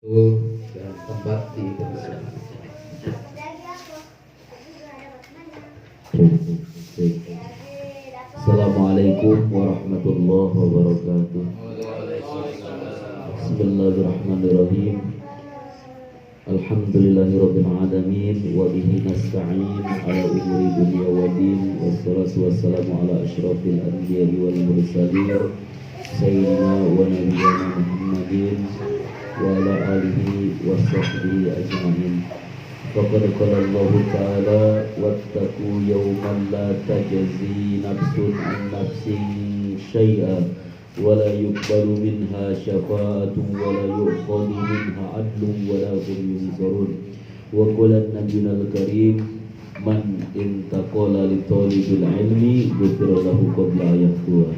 dan tempat di persidangan. Assalamualaikum warahmatullahi wabarakatuh. Bismillahirrahmanirrahim. Alhamdulillahirabbil alamin wa bihi nasta'in ala umuri dunya waddin wassalatu wassalamu ala asyrafil anbiya'i wal mursalin sayyidina wa nabiyyina Muhammadin wa ala alihi wa sahbihi ajma'in. Faqad qala Allah ta'ala wattaqu yawman la tajzi nafsun an nafsin syai'a wa la yuqbalu minha syafa'atun wa la yu'khadhu minha 'adlun wa la hum yunzarun. Wa qala an-nabiyyul karim man intaqala li talibil ilmi ghufira lahu qabla ayatuh.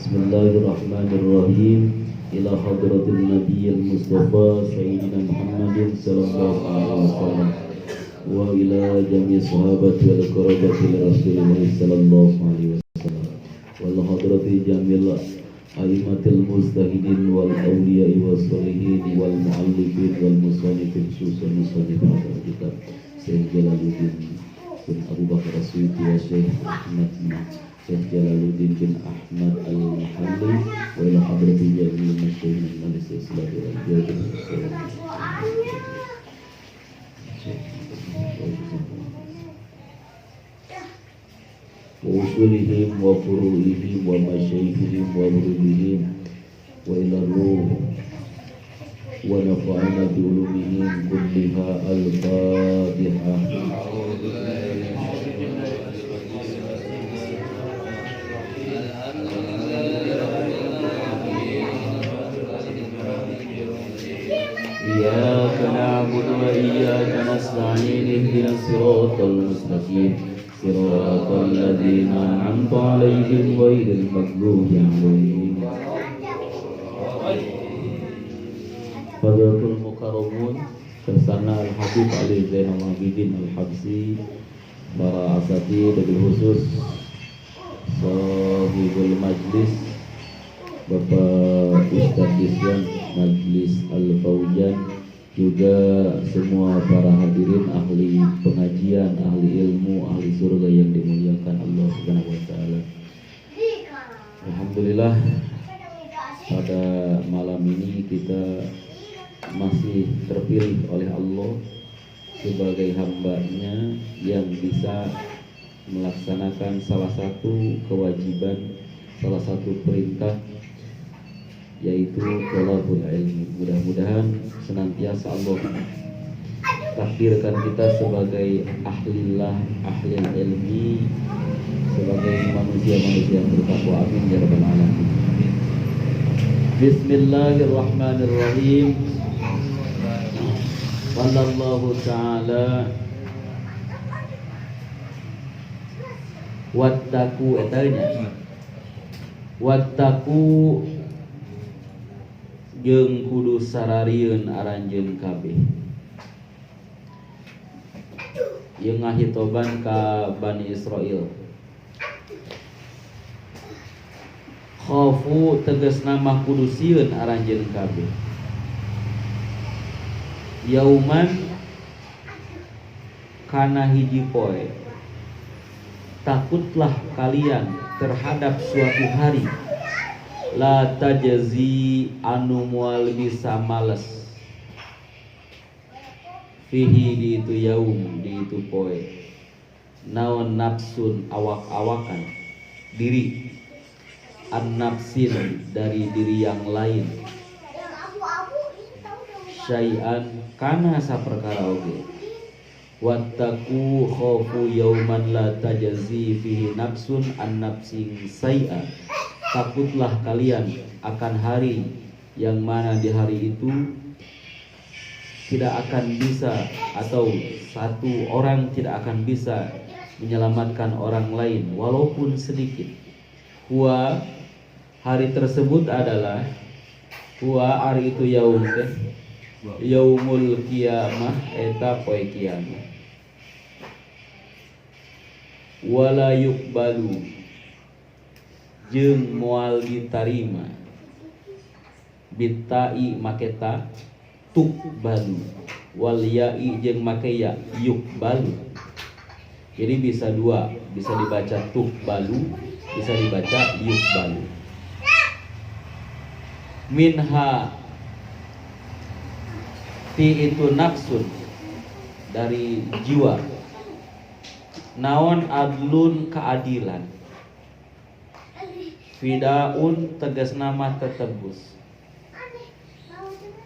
Bismillahirrahmanirrahim. Ila hadratin nabiyil mustafa sayyidina Muhammadin sallallahu alaihi wasallam wa ila jami' sahabati wal qarabati rasulillah sallallahu alaihi wasallam wal hadrati jamil aimatil mustahidin wal awliya'i was solihin wal muallifin wal musannifin khususan musannifin kitab Syekh Jalaluddin bin Abu Bakar As-Suyuti wa Syekh Ahmad Syekh Jalaluddin bin Ahmad Al-Mahalli wa ila hadrati jami'il masyayikh al-Malis Islam wal jami'in wa usulihim wa furu'ihim wa masyayikhihim wa muridihim wa ila ruh wa nafa'ana bi ulumihim kulliha al-Fatihah. Iyyaka na'budu wa iyyaka nasta'in ihdinas siratal mustaqim siratal ladzina an'amta 'alaihim ghairil maghdubi 'alaihim. Fadlatul mukarramun bersama Al-Habib Ali Zainal Abidin Al-Habsi, para asatidz wabil khusus sahibul majlis Bapak Ustadz Islam Majlis Al-Faujan, juga semua para hadirin ahli pengajian, ahli ilmu, ahli surga yang dimuliakan Allah Subhanahu wa taala. Alhamdulillah, pada malam ini kita masih terpilih oleh Allah sebagai hamba-Nya yang bisa melaksanakan salah satu kewajiban, salah satu perintah, yaitu thalabul ilmi. Mudah-mudahan senantiasa Allah takdirkan kita sebagai ahlillah, ahlil ilmi, sebagai manusia-manusia yang bertakwa. Amin ya rabbal alamin. Bismillahirrahmanirrahim. Wallahu ta'ala wattaqu etanya wattaqu jeung kudu sararieun aranjeun kabeh. Ieu ngahitoban ka Bani Israil. Khafu tegasna mah kudu sieun aranjeun kabeh. Yauman kana hiji poe. Takutlah kalian terhadap suatu hari la tajzi anu moal bisa males fihi di itu yaum, di itu poe, naon nafsun awak-awakan diri, an nafsin dari diri yang lain, syai'an kana saperkara oge. Wattaqu khaufu yauman la tajzi fihi nafsun an nafsin syai'an. Takutlah kalian akan hari yang mana di hari itu tidak akan bisa, atau satu orang tidak akan bisa menyelamatkan orang lain walaupun sedikit. Huwa, hari tersebut adalah huwa, hari itu yaum teh yaumul qiyamah, eta poe kiamat. Wala yuqbalu jeung moal ditarima bitai maketa tukbalu, wal ya'i jeung make ya yukbalu. Jadi bisa dua, bisa dibaca tukbalu, bisa dibaca yukbalu. Minha ti itu nafsun, dari jiwa. Naon adlun keadilan. Fidaun tegas nama tetebus.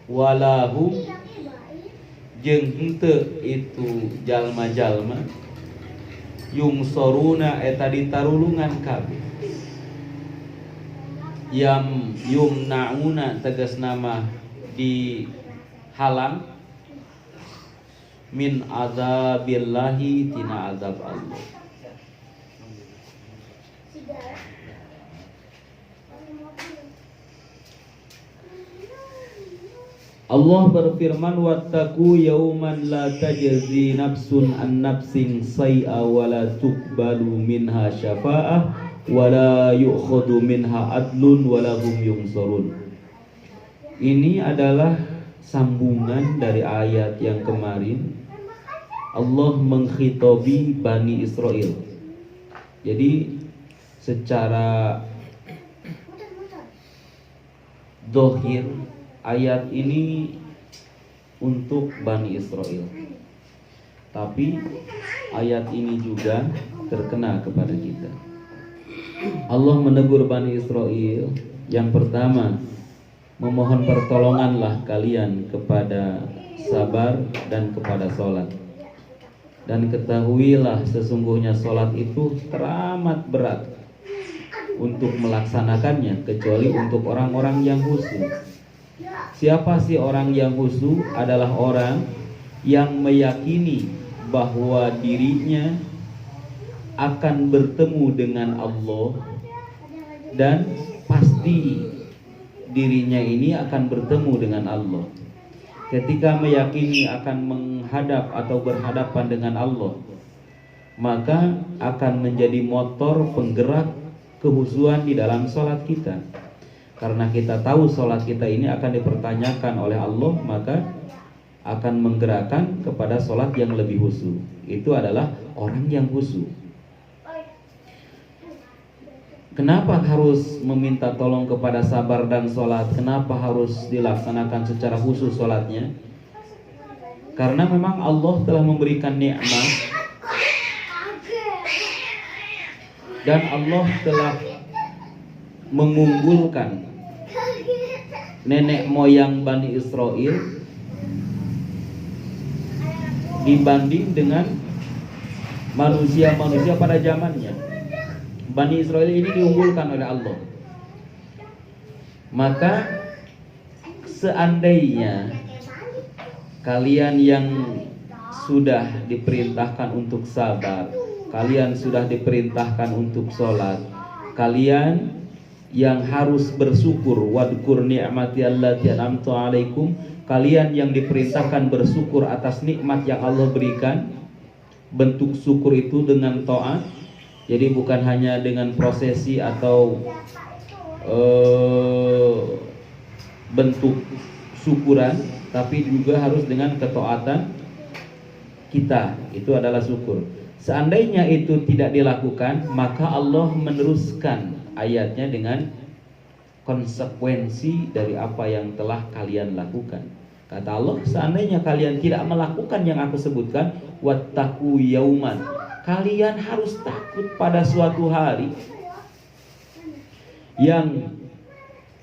Walahu jeung henteu itu jalma-jalma yungsoruna eta ditarulungan kabeh. Yumnauna tegas nama dihalang min azabillahi tina azab Allah. Allah berfirman, wattaqu yauman la tajzi nafsun an nafsin sai'a wa la tuqbalu minha syafa'ah wa la yu'khadhu minha adlun wa la hum yunsurun. Ini adalah sambungan dari ayat yang kemarin. Allah menghitobi Bani Israel. Jadi secara dohir ayat ini untuk Bani Israel, tapi ayat ini juga terkena kepada kita. Allah menegur Bani Israel. Yang pertama, memohon pertolonganlah kalian kepada sabar dan kepada sholat. Dan ketahuilah sesungguhnya sholat itu teramat berat untuk melaksanakannya, kecuali untuk orang-orang yang khusyuk. Siapa sih orang yang khusyuk? Adalah orang yang meyakini bahwa dirinya akan bertemu dengan Allah, dan pasti dirinya ini akan bertemu dengan Allah. Ketika meyakini akan menghadap atau berhadapan dengan Allah, maka akan menjadi motor penggerak kehusuan di dalam sholat kita. Karena kita tahu sholat kita ini akan dipertanyakan oleh Allah, maka akan menggerakkan kepada sholat yang lebih khusyuk. Itu adalah orang yang khusyuk. Kenapa harus meminta tolong kepada sabar dan sholat? Kenapa harus dilaksanakan secara khusus sholatnya? Karena memang Allah telah memberikan nikmat, dan Allah telah mengunggulkan nenek moyang Bani Israel dibanding dengan manusia-manusia pada zamannya. Bani Israel ini diunggulkan oleh Allah. Maka seandainya kalian yang sudah diperintahkan untuk sabar, kalian sudah diperintahkan untuk sholat, kalian yang harus bersyukur, wadkur ni'mati allati an'amtu alaikum, kalian yang diperintahkan bersyukur atas nikmat yang Allah berikan. Bentuk syukur itu dengan taat. Jadi bukan hanya dengan prosesi atau bentuk syukuran, tapi juga harus dengan ketaatan kita. Itu adalah syukur. Seandainya itu tidak dilakukan, maka Allah meneruskan ayatnya dengan konsekuensi dari apa yang telah kalian lakukan. Kata Allah, seandainya kalian tidak melakukan yang aku sebutkan, wattaqu yauman, kalian harus takut pada suatu hari yang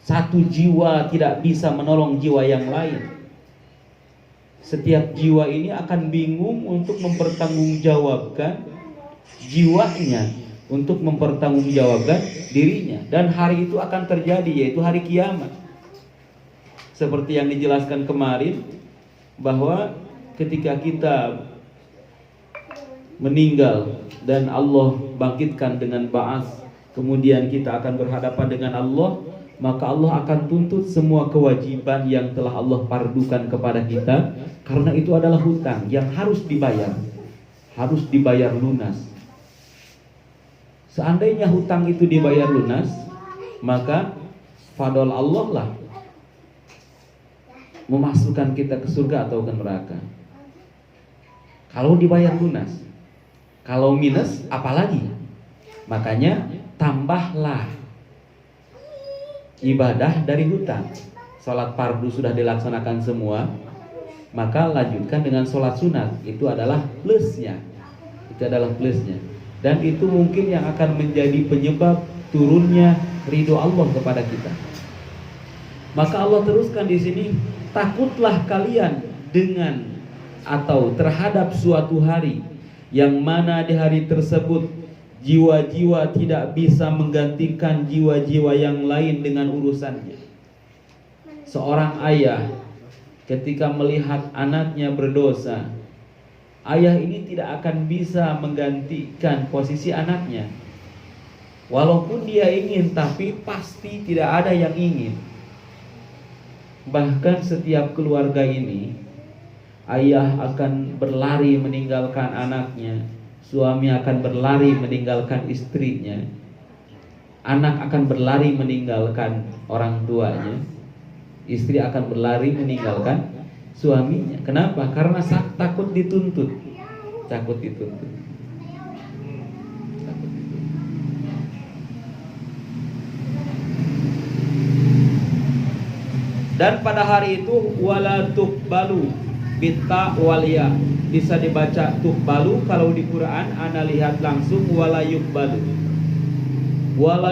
satu jiwa tidak bisa menolong jiwa yang lain. Setiap jiwa ini akan bingung untuk mempertanggungjawabkan jiwanya, untuk mempertanggungjawabkan dirinya. Dan hari itu akan terjadi, yaitu hari kiamat. Seperti yang dijelaskan kemarin, bahwa ketika kita meninggal dan Allah bangkitkan dengan ba'ats, kemudian kita akan berhadapan dengan Allah, maka Allah akan tuntut semua kewajiban yang telah Allah pardukan kepada kita, karena itu adalah hutang yang harus dibayar lunas. Seandainya hutang itu dibayar lunas, maka fadl Allah lah memasukkan kita ke surga atau ke neraka. Kalau dibayar lunas. Kalau minus apalagi. Makanya tambahlah ibadah dari hutang. Sholat fardu sudah dilaksanakan semua, maka lanjutkan dengan sholat sunat. Itu adalah plusnya. Dan itu mungkin yang akan menjadi penyebab turunnya ridho Allah kepada kita. Maka Allah teruskan di sini, takutlah kalian dengan atau terhadap suatu hari yang mana di hari tersebut jiwa-jiwa tidak bisa menggantikan jiwa-jiwa yang lain dengan urusannya. Seorang ayah ketika melihat anaknya berdosa, ayah ini tidak akan bisa menggantikan posisi anaknya. Walaupun dia ingin, tapi pasti tidak ada yang ingin. Bahkan setiap keluarga ini, ayah akan berlari meninggalkan anaknya, suami akan berlari meninggalkan istrinya, anak akan berlari meninggalkan orang tuanya, istri akan berlari meninggalkan suaminya. Kenapa? Karena takut dituntut. Dan pada hari itu wala tuqbalu bitta waliya, bisa dibaca tuqbalu. Kalau di Quran ana lihat langsung wala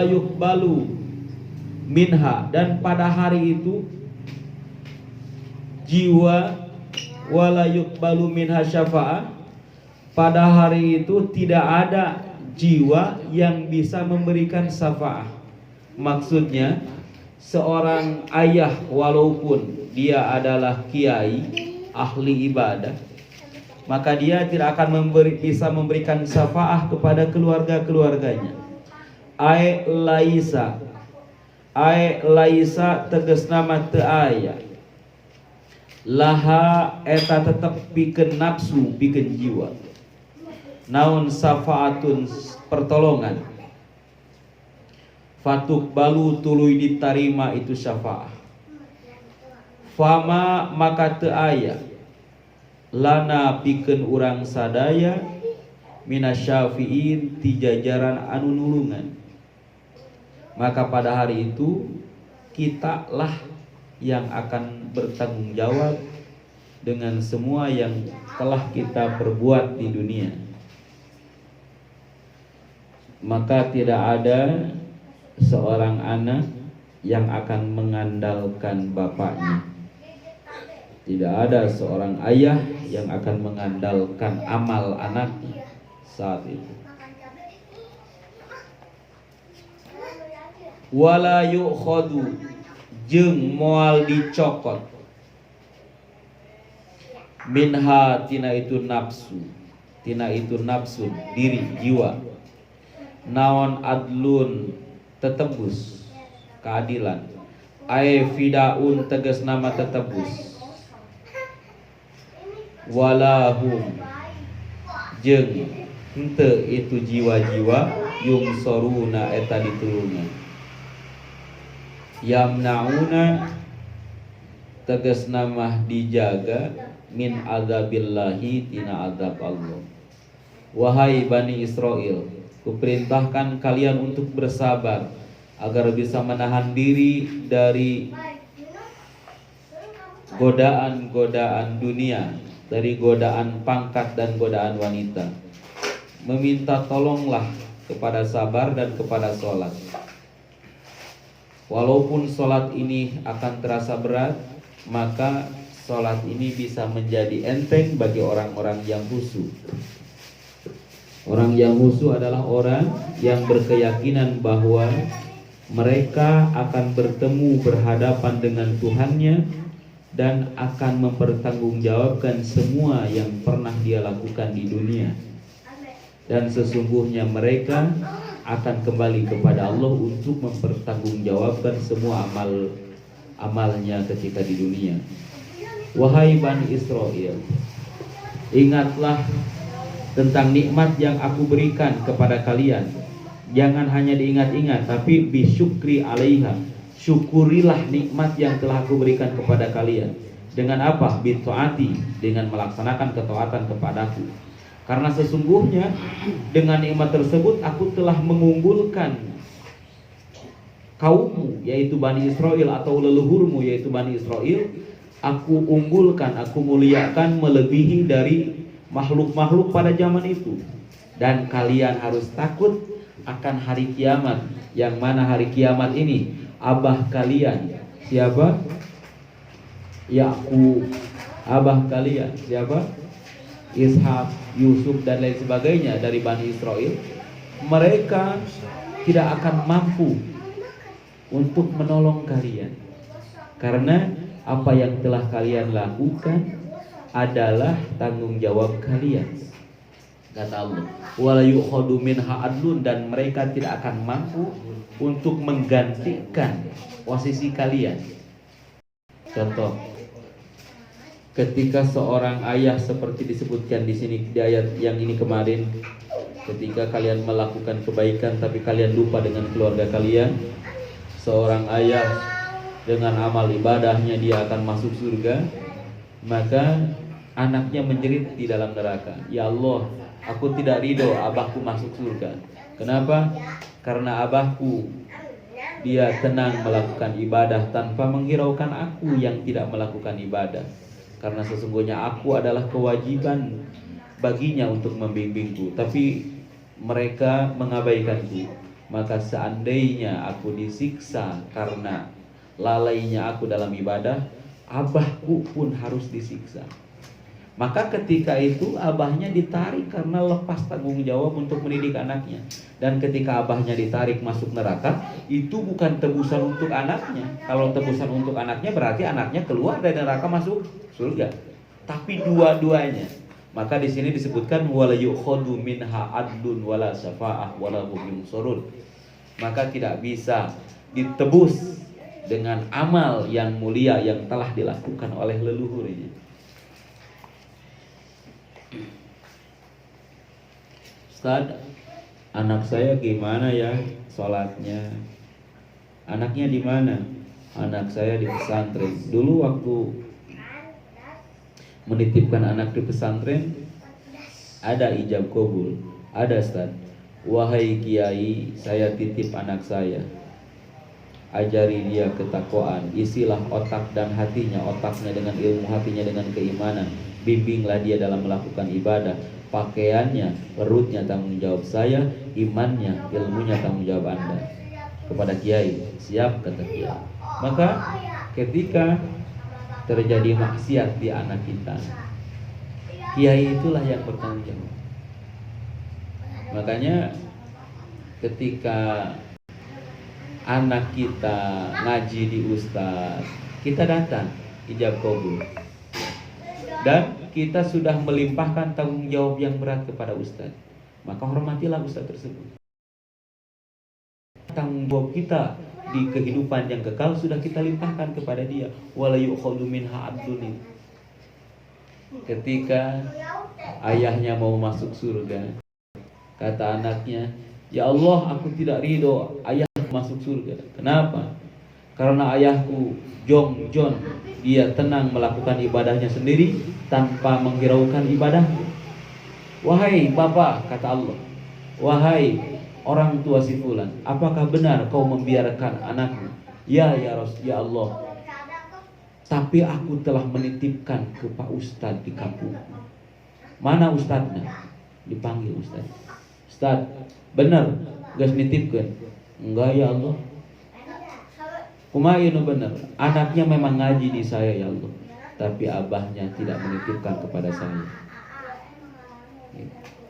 yuqbalu minha. Dan pada hari itu jiwa wala yuqbalu minha syafa'ah, pada hari itu tidak ada jiwa yang bisa memberikan syafa'ah. Maksudnya seorang ayah walaupun dia adalah kiai, ahli ibadah, maka dia tidak akan bisa memberikan syafaah kepada keluarga-keluarganya. Ai laisa tegasna mah teu aya. Laha eta tetep pikeun nafsu, pikeun jiwa. Naun syafaatun pertolongan. Fatuk balu tuluy diterima itu syafaah. Fama maka teu aya lana pikeun urang sadaya minasyafiin ti jajaran anu nulungan. Maka pada hari itu kita lah yang akan bertanggung jawab dengan semua yang telah kita perbuat di dunia. Maka tidak ada seorang anak yang akan mengandalkan bapaknya. Tidak ada seorang ayah yang akan mengandalkan amal anaknya saat itu. Wala yu'khadu, jeung moal dicokot, minha tina itu nafsu, diri, jiwa. Naon adlun tetebus, keadilan. Ai fidaun tegas nama tetebus. Walahum jeung henteu itu jiwa-jiwa yung soruna eta ditulungan. Yamnauna tegas nama dijaga min azabillahi tina azab Allah. Wahai Bani Israel, kuperintahkan kalian untuk bersabar agar bisa menahan diri dari godaan-godaan dunia, dari godaan pangkat dan godaan wanita. Meminta tolonglah kepada sabar dan kepada sholat. Walaupun sholat ini akan terasa berat, maka sholat ini bisa menjadi enteng bagi orang-orang yang khusyuk. Orang yang khusyuk adalah orang yang berkeyakinan bahwa mereka akan bertemu berhadapan dengan Tuhannya dan akan mempertanggungjawabkan semua yang pernah dia lakukan di dunia. Dan sesungguhnya mereka akan kembali kepada Allah untuk mempertanggungjawabkan semua amalnya ketika di dunia. Wahai Bani Israel, ingatlah tentang nikmat yang aku berikan kepada kalian. Jangan hanya diingat-ingat, tapi bisyukri alaiha, syukurilah nikmat yang telah aku berikan kepada kalian. Dengan apa? Bitaati, dengan melaksanakan ketaatan kepadaku. Karena sesungguhnya dengan nikmat tersebut aku telah mengunggulkan kaummu yaitu Bani Israel, atau leluhurmu yaitu Bani Israel. Aku unggulkan, aku muliakan melebihi dari makhluk-makhluk pada zaman itu. Dan kalian harus takut akan hari kiamat. Yang mana hari kiamat ini abah kalian siapa? Yakub. Abah kalian siapa? Ishak, Yusuf dan lain sebagainya dari Bani Israel. Mereka tidak akan mampu untuk menolong kalian, karena apa yang telah kalian lakukan adalah tanggung jawab kalian. Kata Allah, wala yukhadu minha adlun, dan mereka tidak akan mampu untuk menggantikan posisi kalian. Contoh, ketika seorang ayah seperti disebutkan di sini di ayat yang ini kemarin, ketika kalian melakukan kebaikan tapi kalian lupa dengan keluarga kalian, seorang ayah dengan amal ibadahnya dia akan masuk surga, maka anaknya menjerit di dalam neraka. Ya Allah, aku tidak ridho abahku masuk surga. Kenapa? Karena abahku dia tenang melakukan ibadah tanpa menghiraukan aku yang tidak melakukan ibadah. Karena sesungguhnya aku adalah kewajiban baginya untuk membimbingku, tapi mereka mengabaikanku. Maka seandainya aku disiksa karena lalainya aku dalam ibadah, abahku pun harus disiksa. Maka ketika itu abahnya ditarik karena lepas tanggung jawab untuk mendidik anaknya. Dan ketika abahnya ditarik masuk neraka, itu bukan tebusan untuk anaknya. Kalau tebusan untuk anaknya berarti anaknya keluar dari neraka masuk surga. Tapi dua-duanya. Maka di sini disebutkan wala yukhadu minha adlun wala syafa'ah wala hum yunsurun. Maka tidak bisa ditebus dengan amal yang mulia yang telah dilakukan oleh leluhurnya. Ustaz, anak saya gimana ya sholatnya? Anaknya di mana? Anak saya di pesantren. Dulu waktu menitipkan anak di pesantren ada ijab kabul. Ada Ustaz. Wahai kiai, saya titip anak saya. Ajari dia ketakwaan, isilah otak dan hatinya, otaknya dengan ilmu, hatinya dengan keimanan. Bimbinglah dia dalam melakukan ibadah. Pakaiannya, perutnya tanggung jawab saya, imannya, ilmunya tanggung jawab Anda. Kepada kiai, siap kata kiai. Maka ketika terjadi maksiat di anak kita, kiai itulah yang bertanggung jawab. Makanya ketika anak kita ngaji di ustaz, kita datang ijab kabul, dan kita sudah melimpahkan tanggung jawab yang berat kepada ustaz, maka hormatilah ustaz tersebut. Tanggung jawab kita di kehidupan yang kekal sudah kita limpahkan kepada dia. Wala yukhadu minha adlun. Ketika ayahnya mau masuk surga, kata anaknya, ya Allah, aku tidak ridho ayah masuk surga. Kenapa? Karena ayahku John, dia tenang melakukan ibadahnya sendiri tanpa menghiraukan ibadahku. Wahai Bapak, kata Allah, wahai orang tua si fulan, apakah benar kau membiarkan anakmu? Ya Allah, tapi aku telah menitipkan ke Pak Ustadz di kampung. Mana ustadznya? Dipanggil ustadz. Ustadz, benar gas nitipkan? Enggak ya Allah. Kumaha benar, anaknya memang ngaji di saya ya Allah, tapi abahnya tidak menitipkan kepada saya.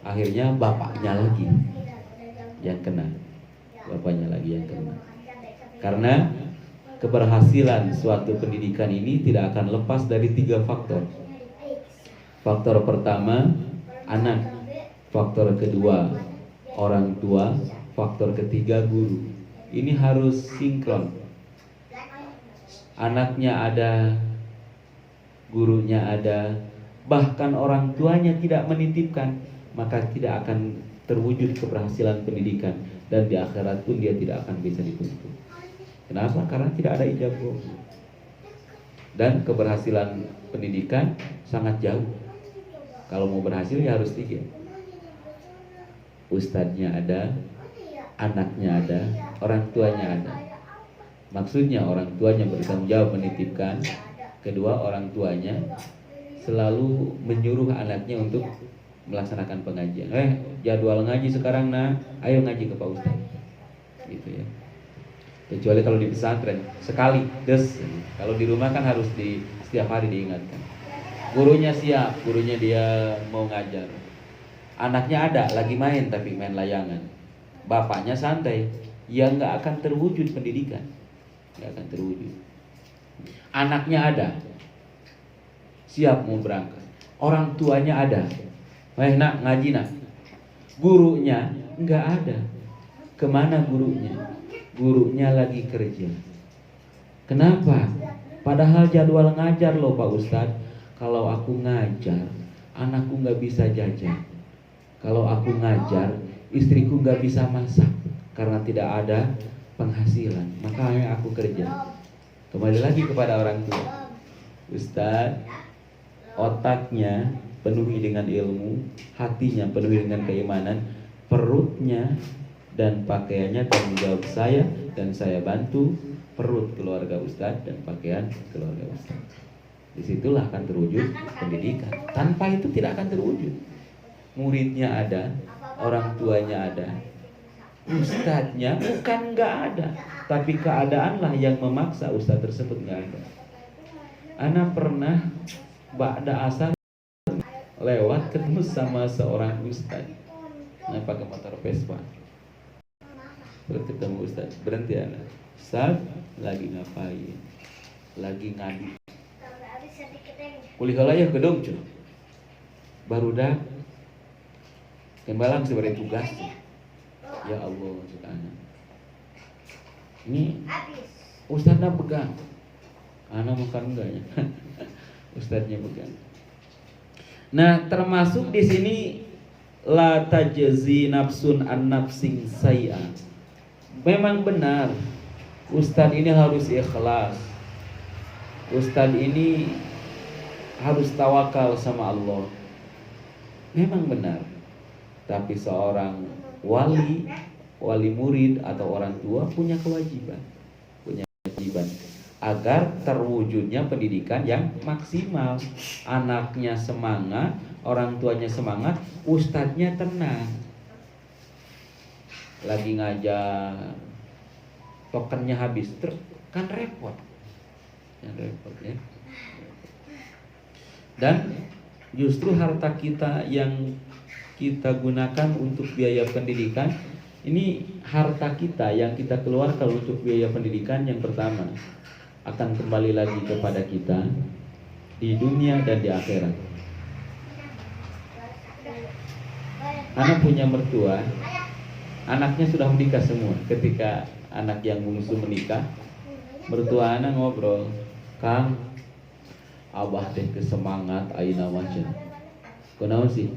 Akhirnya bapaknya lagi yang kena, bapaknya lagi yang kena. Karena keberhasilan suatu pendidikan ini tidak akan lepas dari 3 faktor. Faktor pertama, anak. Faktor kedua, orang tua. Faktor ketiga, guru. Ini harus sinkron. Anaknya ada, gurunya ada, bahkan orang tuanya tidak menitipkan, maka tidak akan terwujud keberhasilan pendidikan, dan di akhirat pun dia tidak akan bisa dituntut. Kenapa? Karena tidak ada ijab kabul. Dan keberhasilan pendidikan sangat jauh. Kalau mau berhasil ya harus 3. Ustadznya ada, anaknya ada, orang tuanya ada. Maksudnya orang tuanya bertanggung jawab menitipkan. Kedua, orang tuanya selalu menyuruh anaknya untuk melaksanakan pengajian. Jadwal ngaji sekarang nah, ayo ngaji ke Pak Ustadz. Gitu ya. Kecuali kalau di pesantren sekali des. Kalau di rumah kan harus setiap hari diingatkan. Gurunya siap, gurunya dia mau ngajar. Anaknya ada, lagi main tapi main layangan. Bapaknya santai, ya nggak akan terwujud pendidikan, nggak akan terwujud. Anaknya ada, siap mau berangkat. Orang tuanya ada, nak ngaji nak. Gurunya nggak ada. Kemana gurunya? Gurunya lagi kerja. Kenapa? Padahal jadwal ngajar loh Pak Ustadz. Kalau aku ngajar, anakku nggak bisa jajan. Kalau aku ngajar, istriku nggak bisa masak karena tidak ada penghasilan. Makanya aku kerja. Kembali lagi kepada orang tua. Ustadz, otaknya penuhi dengan ilmu, hatinya penuhi dengan keimanan, perutnya dan pakaiannya tanggung jawab saya, dan saya bantu perut keluarga Ustadz dan pakaian keluarga Ustadz. Disitulah akan terwujud pendidikan. Tanpa itu tidak akan terwujud. Muridnya ada, orang tuanya ada, ustadznya bukan nggak ada, tapi keadaanlah yang memaksa ustadz tersebut nggak ada. Ana pernah ba'da asar lewat ketemu sama seorang ustadz, pakai motor Vespa. Ketemu ustadz, berhenti anak. Ustadz lagi ngapain? Lagi ngadi. Kuliah ya gedung cuy. Baru dah Tembalang sebagai tugas. Ya Allah, anak. Ini ustadznya pegang. Anak bukan enggak ya. Ustadznya pegang. Nah, termasuk di sini la tajzi nafsun an nafsin say'a. Memang benar, ustadz ini harus ikhlas. Ustadz ini harus tawakal sama Allah. Memang benar. Tapi seorang wali murid atau orang tua punya kewajiban agar terwujudnya pendidikan yang maksimal. Anaknya semangat, orang tuanya semangat, ustadznya tenang. Lagi ngajar, tokennya habis, kan repot. Yang repot ya. Dan justru harta kita yang kita gunakan untuk biaya pendidikan, ini harta kita yang kita keluarkan untuk biaya pendidikan yang pertama akan kembali lagi kepada kita di dunia dan di akhirat. Anak punya mertua, anaknya sudah menikah semua. Ketika anak yang bungsu menikah, mertua anak ngobrol, "Kang, abah teh kesemangat ayeuna macam. Kunaon sih?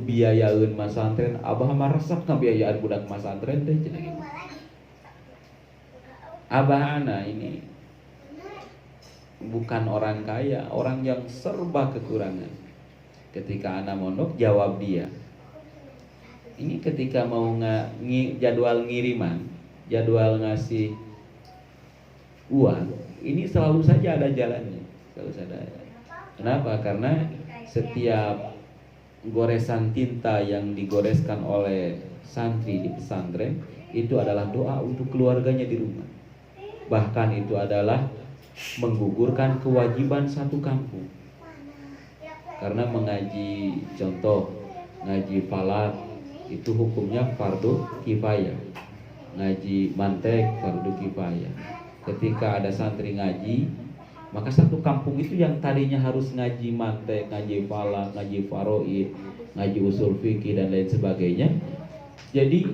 Biayaeun masantren, abah mah resep ngabiayaan budak masantren teh cenah gitu." Abah ana ini bukan orang kaya, orang yang serba kekurangan. Ketika anak mondok, jawab dia. Ini ketika mau jadwal ngiriman, jadwal ngasih uang, ini selalu saja ada jalannya. Selalu saja. Kenapa? Karena setiap goresan tinta yang digoreskan oleh santri di pesantren itu adalah doa untuk keluarganya di rumah. Bahkan itu adalah menggugurkan kewajiban satu kampung. Karena mengaji, contoh ngaji falak itu hukumnya fardu kifayah. Ngaji mantek fardu kifayah. Ketika ada santri ngaji, maka satu kampung itu yang tadinya harus ngaji mantek, ngaji falak, ngaji faraid, ngaji usul fikih dan lain sebagainya, jadi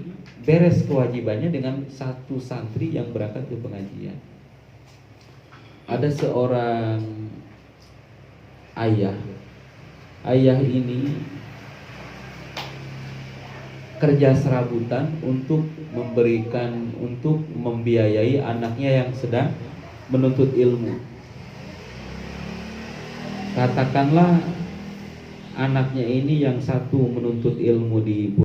beres kewajibannya dengan satu santri yang berangkat ke pengajian. Ada seorang ayah ini kerja serabutan untuk membiayai anaknya yang sedang menuntut ilmu. Katakanlah anaknya ini yang satu menuntut ilmu di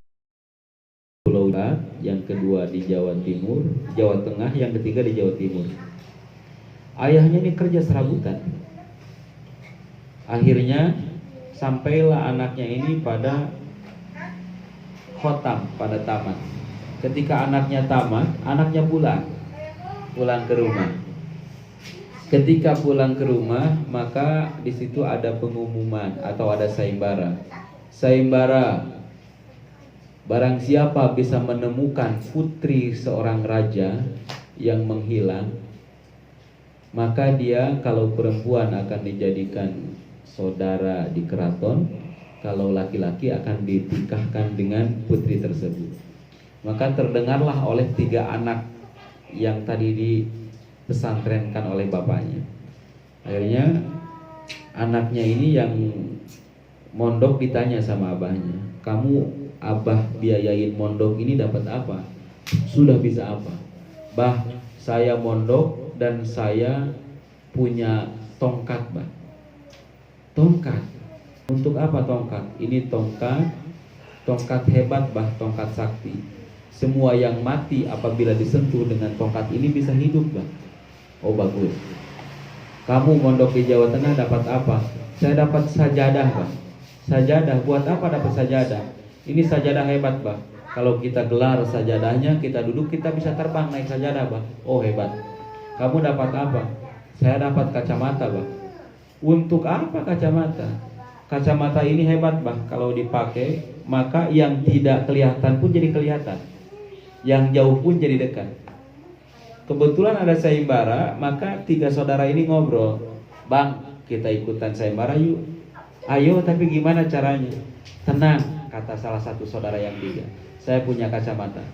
Pulau Barat, yang kedua di Jawa Timur, Jawa Tengah, yang ketiga di Jawa Timur. Ayahnya ini kerja serabutan. Akhirnya sampailah anaknya ini pada khotam, pada tamat. Ketika anaknya tamat, anaknya pulang ke rumah. Ketika pulang ke rumah, maka di situ ada pengumuman atau ada sayembara. Sayembara, barang siapa bisa menemukan putri seorang raja yang menghilang, maka dia kalau perempuan akan dijadikan saudara di keraton, kalau laki-laki akan dinikahkan dengan putri tersebut. Maka terdengarlah oleh 3 anak yang tadi dipesantrenkan oleh bapaknya. Akhirnya anaknya ini yang mondok ditanya sama abahnya, "Kamu abah biayain mondok ini dapat apa? Sudah bisa apa?" "Bah, saya mondok dan saya punya tongkat, bah." "Tongkat? Untuk apa tongkat?" "Ini tongkat hebat, bah, tongkat sakti. Semua yang mati apabila disentuh dengan tongkat ini bisa hidup, bah." "Oh, bagus. Kamu mondok di Jawa Tengah dapat apa?" "Saya dapat sajadah, bah." "Sajadah? Buat apa dapat sajadah?" "Ini sajadah hebat, bah. Kalau kita gelar sajadahnya, kita duduk, kita bisa terbang naik sajadah, bah." "Oh, hebat. Kamu dapat apa?" "Saya dapat kacamata, bah." "Untuk apa kacamata?" "Kacamata ini hebat, bah. Kalau dipakai, maka yang tidak kelihatan pun jadi kelihatan, yang jauh pun jadi dekat." Kebetulan ada sayembara, maka 3 saudara ini ngobrol, "Bang, kita ikutan sayembara yuk." "Ayo, tapi gimana caranya?" "Tenang," kata salah satu saudara yang 3, "saya punya kacamata."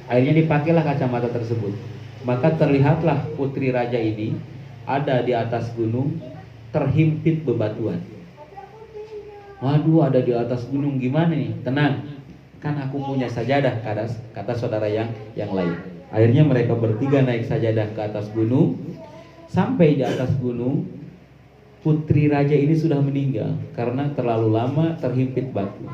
Akhirnya dipakailah kacamata tersebut. Maka terlihatlah putri raja ini ada di atas gunung, terhimpit bebatuan. "Waduh, ada di atas gunung, gimana nih?" "Tenang, kan aku punya sajadah," kata saudara yang lain. Akhirnya mereka bertiga naik sajadah ke atas gunung. Sampai di atas gunung, putri raja ini sudah meninggal karena terlalu lama terhimpit batu.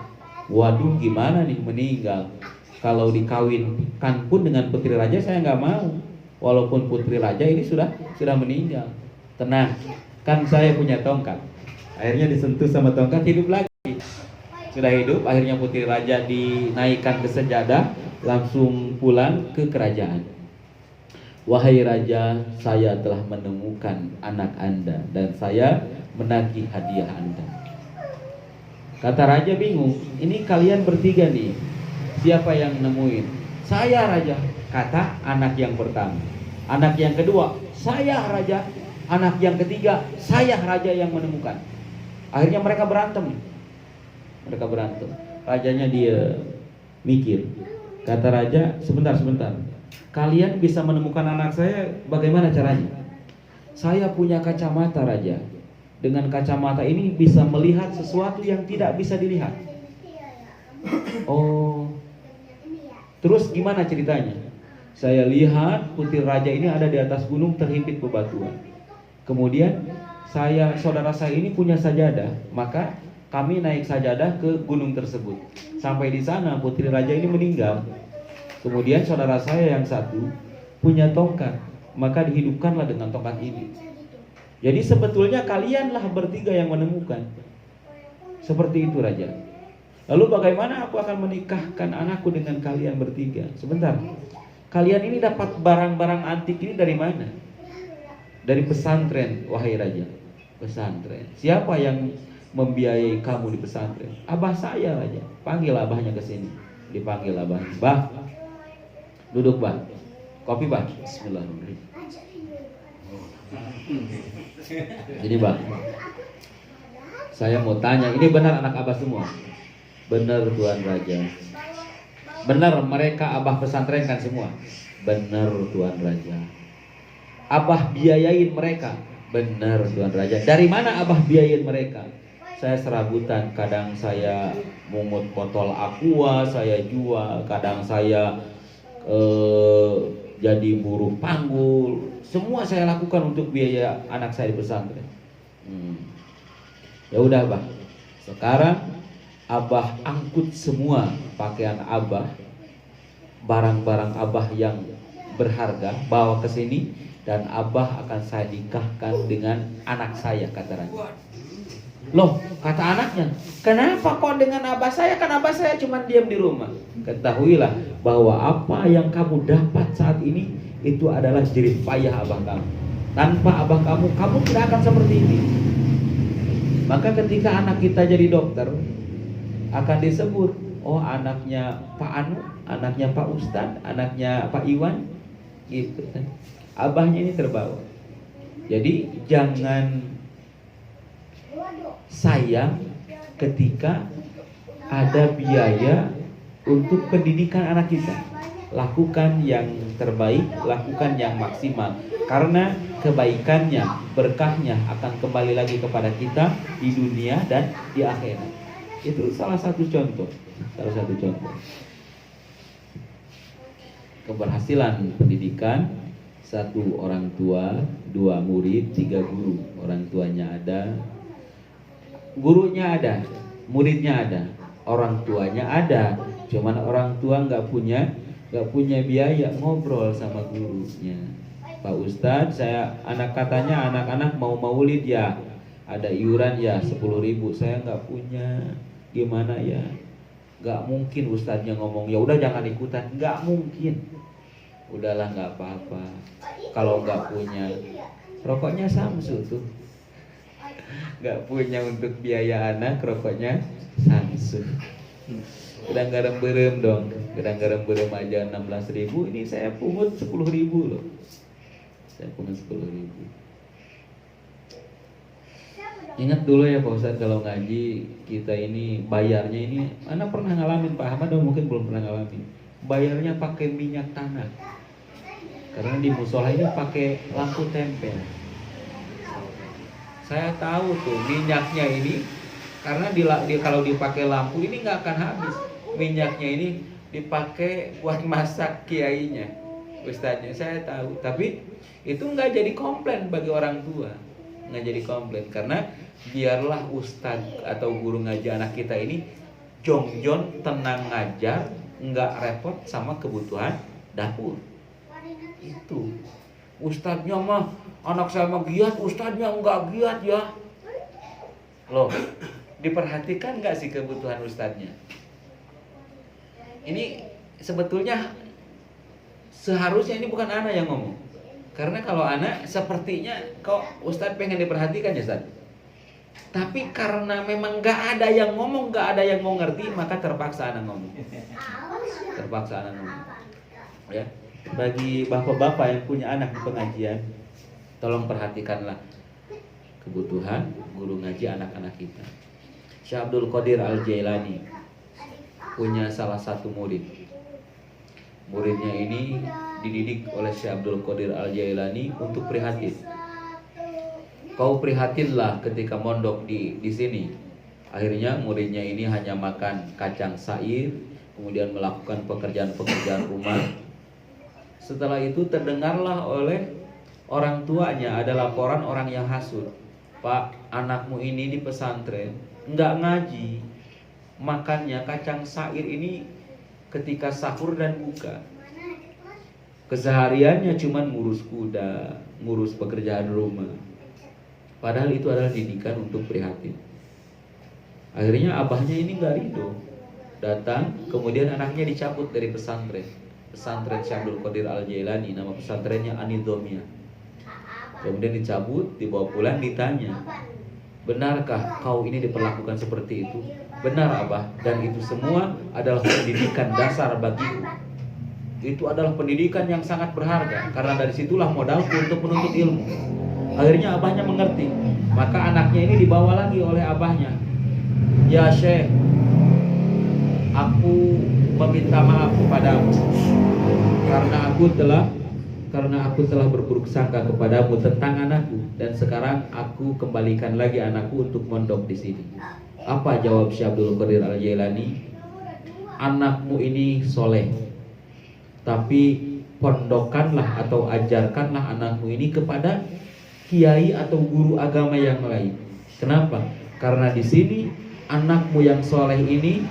Waduh, gimana nih meninggal? Kalau dikawinkan pun dengan putri raja saya nggak mau, walaupun putri raja ini sudah meninggal. "Tenang, kan saya punya tongkat." Akhirnya disentuh sama tongkat, hidup lagi. Sudah hidup, akhirnya putri raja dinaikkan ke sejadah, langsung pulang ke kerajaan. "Wahai raja, saya telah menemukan anak Anda dan saya menagih hadiah Anda." Kata raja bingung, "Ini kalian bertiga nih, siapa yang nemuin?" "Saya, raja," kata anak yang pertama. Anak yang kedua, "Saya, raja." Anak yang ketiga, "Saya, raja, yang menemukan." Akhirnya mereka berantem. Rajanya dia mikir. Kata raja, sebentar. "Kalian bisa menemukan anak saya bagaimana caranya?" "Saya punya kacamata, raja. Dengan kacamata ini bisa melihat sesuatu yang tidak bisa dilihat." "Oh, terus gimana ceritanya?" "Saya lihat putri raja ini ada di atas gunung terhimpit bebatuan. Kemudian saudara saya ini punya sajadah, maka kami naik sajadah ke gunung tersebut. Sampai di sana putri raja ini meninggal. Kemudian saudara saya yang satu punya tongkat, maka dihidupkanlah dengan tongkat ini. Jadi sebetulnya kalianlah bertiga yang menemukan." Seperti itu, raja. "Lalu bagaimana aku akan menikahkan anakku dengan kalian bertiga?" "Sebentar, kalian ini dapat barang-barang antik ini dari mana?" "Dari pesantren, wahai raja." "Pesantren? Siapa yang membiayai kamu di pesantren?" "Abah saya, raja." "Panggil abahnya ke sini." Dipanggil abahnya. "Bah, duduk, bah. Kopi, bah." Bismillahirrahmanirrahim. "Jadi, bah, saya mau tanya, ini benar anak abah semua?" "Benar, Tuan Raja." "Benar mereka abah pesantrenkan semua?" "Benar, Tuan Raja." "Abah biayain mereka?" "Benar, Tuan Raja." "Dari mana abah biayain mereka?" "Saya serabutan, kadang saya mungut botol aqua, saya jual, kadang saya jadi buruh panggul. Semua saya lakukan untuk biaya anak saya di pesantren." Ya udah Abah, sekarang Abah angkut semua pakaian Abah, barang-barang Abah yang berharga, bawa ke sini, dan Abah akan saya nikahkan dengan anak saya, kata raja. Loh, kata anaknya, kenapa kok dengan abah saya? Kan abah saya cuma diam di rumah. Ketahuilah bahwa apa yang kamu dapat saat ini itu adalah jerih payah abah kamu. Tanpa abah kamu, kamu tidak akan seperti ini. Maka ketika anak kita jadi dokter, akan disebut, oh anaknya Pak Anu, anaknya Pak Ustadz, anaknya Pak Iwan, gitu. Abahnya ini terbawa. Jadi jangan sayang ketika ada biaya untuk pendidikan anak kita. Lakukan yang terbaik, lakukan yang maksimal, karena kebaikannya, berkahnya akan kembali lagi kepada kita di dunia dan di akhirat. Itu salah satu contoh. Keberhasilan pendidikan: 1 orang tua, 2 murid, 3 guru. Orang tuanya ada, gurunya ada, muridnya ada, orang tuanya ada. Cuman orang tua nggak punya biaya ngobrol sama gurunya. Pak Ustadz, katanya anak-anak mau maulid ya, ada iuran ya 10.000, saya nggak punya, gimana ya? Nggak mungkin Ustadznya ngomong ya udah jangan ikutan, nggak mungkin. Udahlah nggak apa-apa. Kalau nggak punya, rokoknya Samsu tuh. Nggak punya untuk biaya anak, rokoknya Samsu. Gedang garam berem dong, gedang garam berem aja 16.000, ini saya pungut 10.000 loh. Saya pungut 10.000. Ingat dulu ya Pak Ustadz, kalau ngaji kita ini bayarnya ini, Anda pernah ngalamin, Pak Ahmad mungkin belum pernah ngalamin. Bayarnya pakai minyak tanah. Karena di musola ini pakai lampu tempel. Saya tahu tuh minyaknya ini, karena kalau dipakai lampu ini nggak akan habis. Minyaknya ini dipakai buat masak kiainya, ustadznya, saya tahu. Tapi itu nggak jadi komplain bagi orang tua, nggak jadi komplain, karena biarlah ustadz atau guru ngaji anak kita ini jongjon, tenang ngajar, nggak repot sama kebutuhan dapur. Itu ustadznya mah, anak saya mah giat, ustadznya nggak giat ya. Loh, diperhatikan nggak sih kebutuhan ustadznya? Ini sebetulnya seharusnya ini bukan anak yang ngomong. Karena kalau anak sepertinya kok ustadz pengen diperhatikan ya Ustadz. Tapi karena memang nggak ada yang ngomong, nggak ada yang mau ngerti, maka terpaksa anak ngomong. Ya, bagi bapak-bapak yang punya anak di pengajian, tolong perhatikanlah kebutuhan guru ngaji anak-anak kita. Syekh Abdul Qadir Al-Jailani punya salah satu murid. Muridnya ini dididik oleh Syekh Abdul Qadir Al-Jailani untuk prihatin. Kau prihatinlah ketika mondok di sini. Akhirnya muridnya ini hanya makan kacang sair, kemudian melakukan pekerjaan-pekerjaan rumah. Setelah itu terdengarlah oleh orang tuanya ada laporan orang yang hasut. Pak, anakmu ini di pesantren nggak ngaji, makannya kacang sair ini ketika sahur dan buka. Kesehariannya cuma ngurus kuda, ngurus pekerjaan rumah. Padahal itu adalah didikan untuk prihatin. Akhirnya abahnya ini nggak ridho, datang, kemudian anaknya dicabut dari pesantren Syekh Abdul Qadir Al-Jailani, nama pesantrennya An-Nidhamiyah. Kemudian dicabut, dibawa pulang, ditanya, benarkah kau ini diperlakukan seperti itu? Benar abah, dan itu semua adalah pendidikan dasar bagiku. Itu adalah pendidikan yang sangat berharga, karena dari situlah modalku untuk menuntut ilmu. Akhirnya abahnya mengerti, maka anaknya ini dibawa lagi oleh abahnya. Ya Syekh, aku meminta maaf kepadamu karena aku telah berburuk sangka kepadamu tentang anakku, dan sekarang aku kembalikan lagi anakku untuk mondok di sini. Apa jawab Syekh Abdul Qadir Al-Jailani? Anakmu ini soleh, tapi pondokanlah atau ajarkanlah anakmu ini kepada kiai atau guru agama yang lain. Kenapa? Karena di sini anakmu yang soleh ini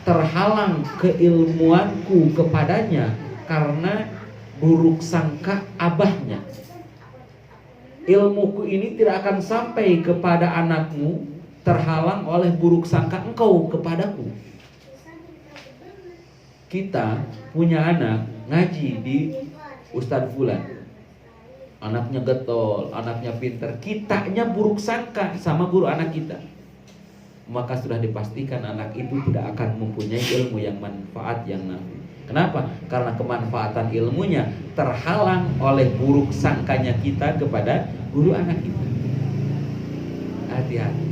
terhalang keilmuanku kepadanya karena buruk sangka abahnya. Ilmuku ini tidak akan sampai kepada anakmu terhalang oleh buruk sangka engkau kepadaku. Kita punya anak ngaji di Ustadz Fulan, anaknya getol, anaknya pinter, kitanya buruk sangka sama guru anak kita, maka sudah dipastikan anak itu tidak akan mempunyai ilmu yang manfaat, yang nafi. Kenapa? Karena kemanfaatan ilmunya terhalang oleh buruk sangkanya kita kepada guru anak kita. Hati-hati.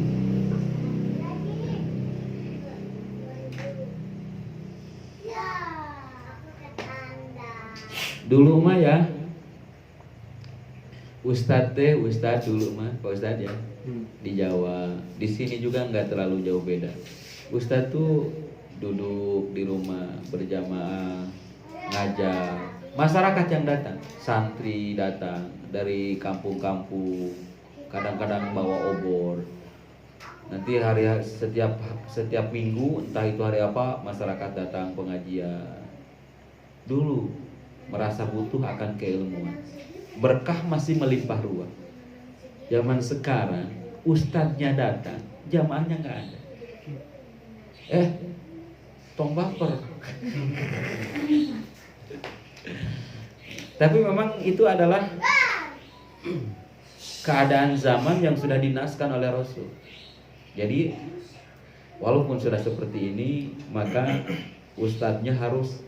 Dulu mah ya, Ustadz dulu mah, Pak Ustadz ya, di Jawa, di sini juga nggak terlalu jauh beda. Ustadz tuh duduk di rumah berjamaah, ngajar, masyarakat yang datang, santri datang dari kampung-kampung, kadang-kadang bawa obor. Nanti hari setiap minggu, entah itu hari apa, masyarakat datang pengajian. Dulu merasa butuh akan keilmuan, berkah masih melimpah ruah. Zaman sekarang ustadznya datang, jamaahnya nggak ada. Tong baper. Tapi memang itu adalah keadaan zaman yang sudah dinaskan oleh Rasul. Jadi walaupun sudah seperti ini, maka ustadznya harus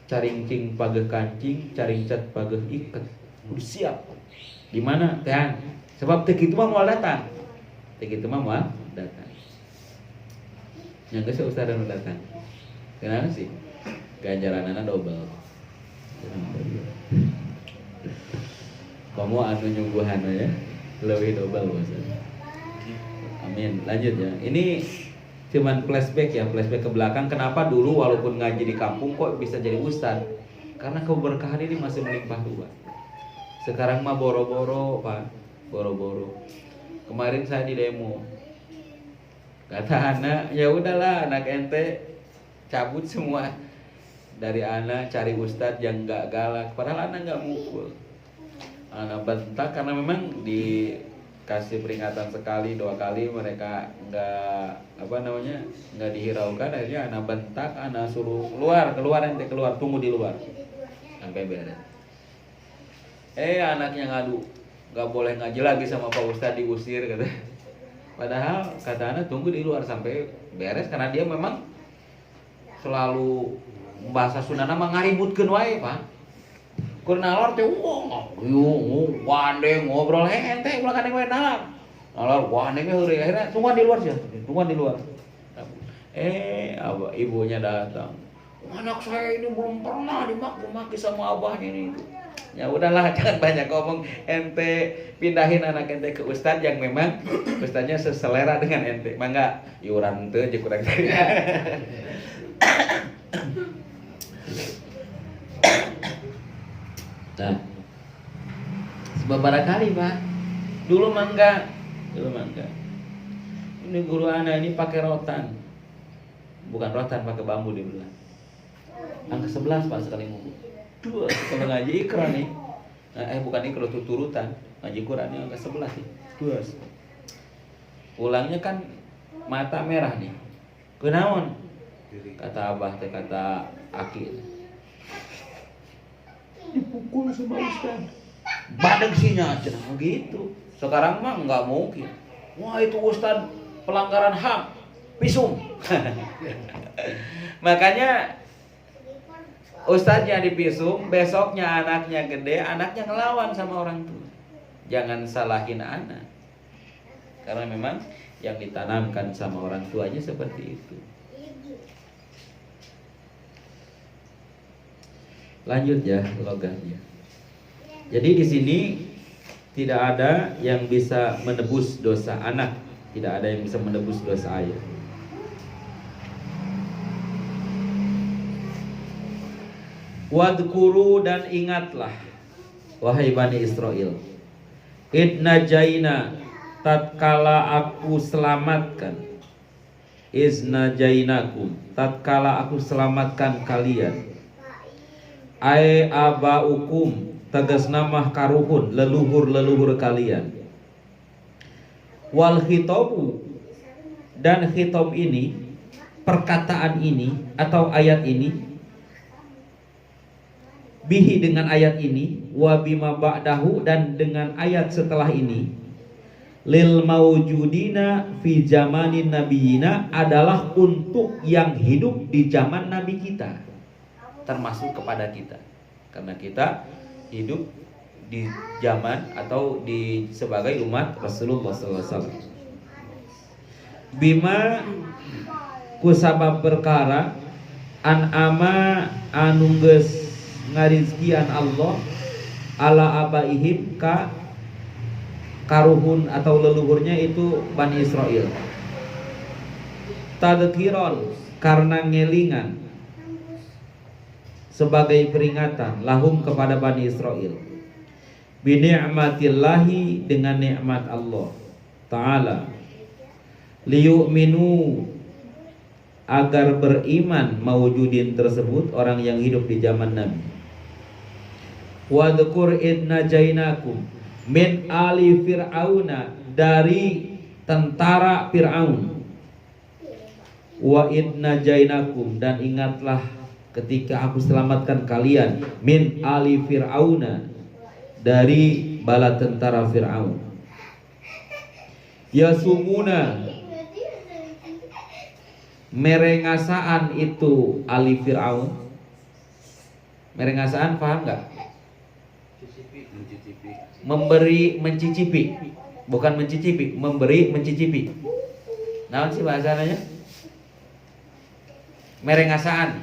caringcing pageh kancing, caring cat pageh iket, udah siap. Di mana teang? Sebab teh kitu mah moal datang. Teh kitu mah moal datang. Yang geus ustaz anu datang. Kenapa sih? Ganjaranana double. Kamu anu nyungguhan ya, leuwih double bos. Amin. Lanjut ya. Ini cuman flashback ya, flashback ke belakang. Kenapa dulu walaupun ngaji di kampung kok bisa jadi ustad? Karena keberkahan ini masih melimpah ruah. Sekarang mah boro-boro Pak, boro-boro. Kemarin saya di demo, kata anak, ya udahlah anak ente cabut semua dari anak, cari ustad yang nggak galak. Padahal anak nggak mukul, anak bentak karena memang dikasih peringatan sekali, 2 kali mereka nggak dihiraukan. Akhirnya anak bentak, anak suruh keluar ente keluar, tunggu di luar sampai beres. Anaknya ngadu, nggak boleh ngaji lagi sama Pak Ustadz, diusir kata. Padahal kata anak tunggu di luar sampai beres, karena dia memang selalu bahasa Sunda mah ngaributkeun wae Pak. Keur nalar teh wandeng ngobrol ente ulah kadeng wae nalar. Nalar wandeng heureuy, akhirnya tungguan di luar sih, tungguan di luar. Ibunya datang. Anak saya ini belum pernah dimaki sama abahnya ini. Ya udahlah, jangan banyak ngomong, ente pindahin anak ente ke ustadz yang memang ustadznya seselera dengan ente. Mangga iuran teu jeung kurang. Nah, beberapa kali Pak, dulu mangga. Ini guru anak ini pakai rotan, bukan rotan, pakai bambu dibelah. Angka 11 Pak sekali ngumpul. Kalau ngaji ikra nih, bukan ikra tuturutan, ngaji Quran ini angka 11 nih. 2. Pulangnya kan mata merah nih. Kunaon? Kata abah teh, kata Aki. Dipukul sama ustaz. Badeg sinya cenah gitu. Sekarang mah enggak mungkin. Wah, itu ustaz pelanggaran HAM, visum. Makanya ustadznya dipisum, besoknya anaknya gede, anaknya ngelawan sama orang tua. Jangan salahin anak, karena memang yang ditanamkan sama orang tuanya seperti itu. Lanjut ya logatnya. Jadi di sini tidak ada yang bisa menebus dosa anak, tidak ada yang bisa menebus dosa ayah. Wadkuru, dan ingatlah wahai Bani Israel, idna jaina, tatkala aku selamatkan, iznajainakum, tatkala aku selamatkan kalian, ai abaukum, tegas nama karuhun, leluhur kalian. Wal khitabu, dan khitab ini, perkataan ini atau ayat ini, bihi dengan ayat ini, wa bima ba'dahu, dan dengan ayat setelah ini, lil maujudina fi zamanin nabiyina, adalah untuk yang hidup di zaman nabi kita, termasuk kepada kita, karena kita hidup di zaman atau di sebagai umat Rasulullah SAW. Bima kusabab perkara an'ama anu geus ngarizkian Allah ala abaihim ka karuhun atau leluhurnya itu Bani Israel. Tadkiron, karena ngelingan, sebagai peringatan lahum kepada Bani Israel, bini'matillahi, dengan nikmat Allah Ta'ala, liyu'minu, agar beriman mawujudin tersebut, orang yang hidup di zaman Nabi. Wadhkur idna jainakum min ali fir'auna, dari tentara Fir'aun. Wa idna jainakum, dan ingatlah ketika aku selamatkan kalian, min ali fir'auna, dari bala tentara Fir'aun. Yasumuna, merengasaan itu ali Fir'aun. Merengasaan paham nggak? Memberi, mencicipi, bukan mencicipi, memberi, mencicipi. Naon sih bahasanya? Merengasaan.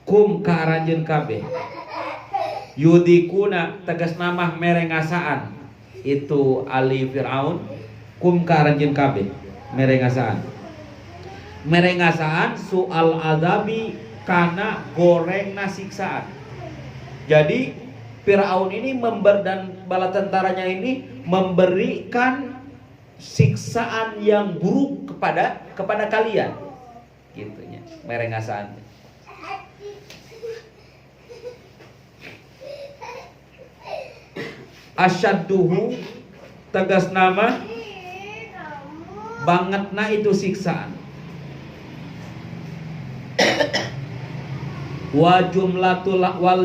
Kum karanjeun kabeh. Yudikuna, tegas nama merengasaan itu ali Fir'aun. Kum karanjeun kabeh, merengasaan. Merengasaan soal adabi, karena gorengna siksaan. Jadi Fir'aun ini dan bala tentaranya ini memberikan siksaan yang buruk kepada kalian, gitunya merengasaan. Asyadduhu, tegas nama bangetna itu siksaan. Wal jumlatu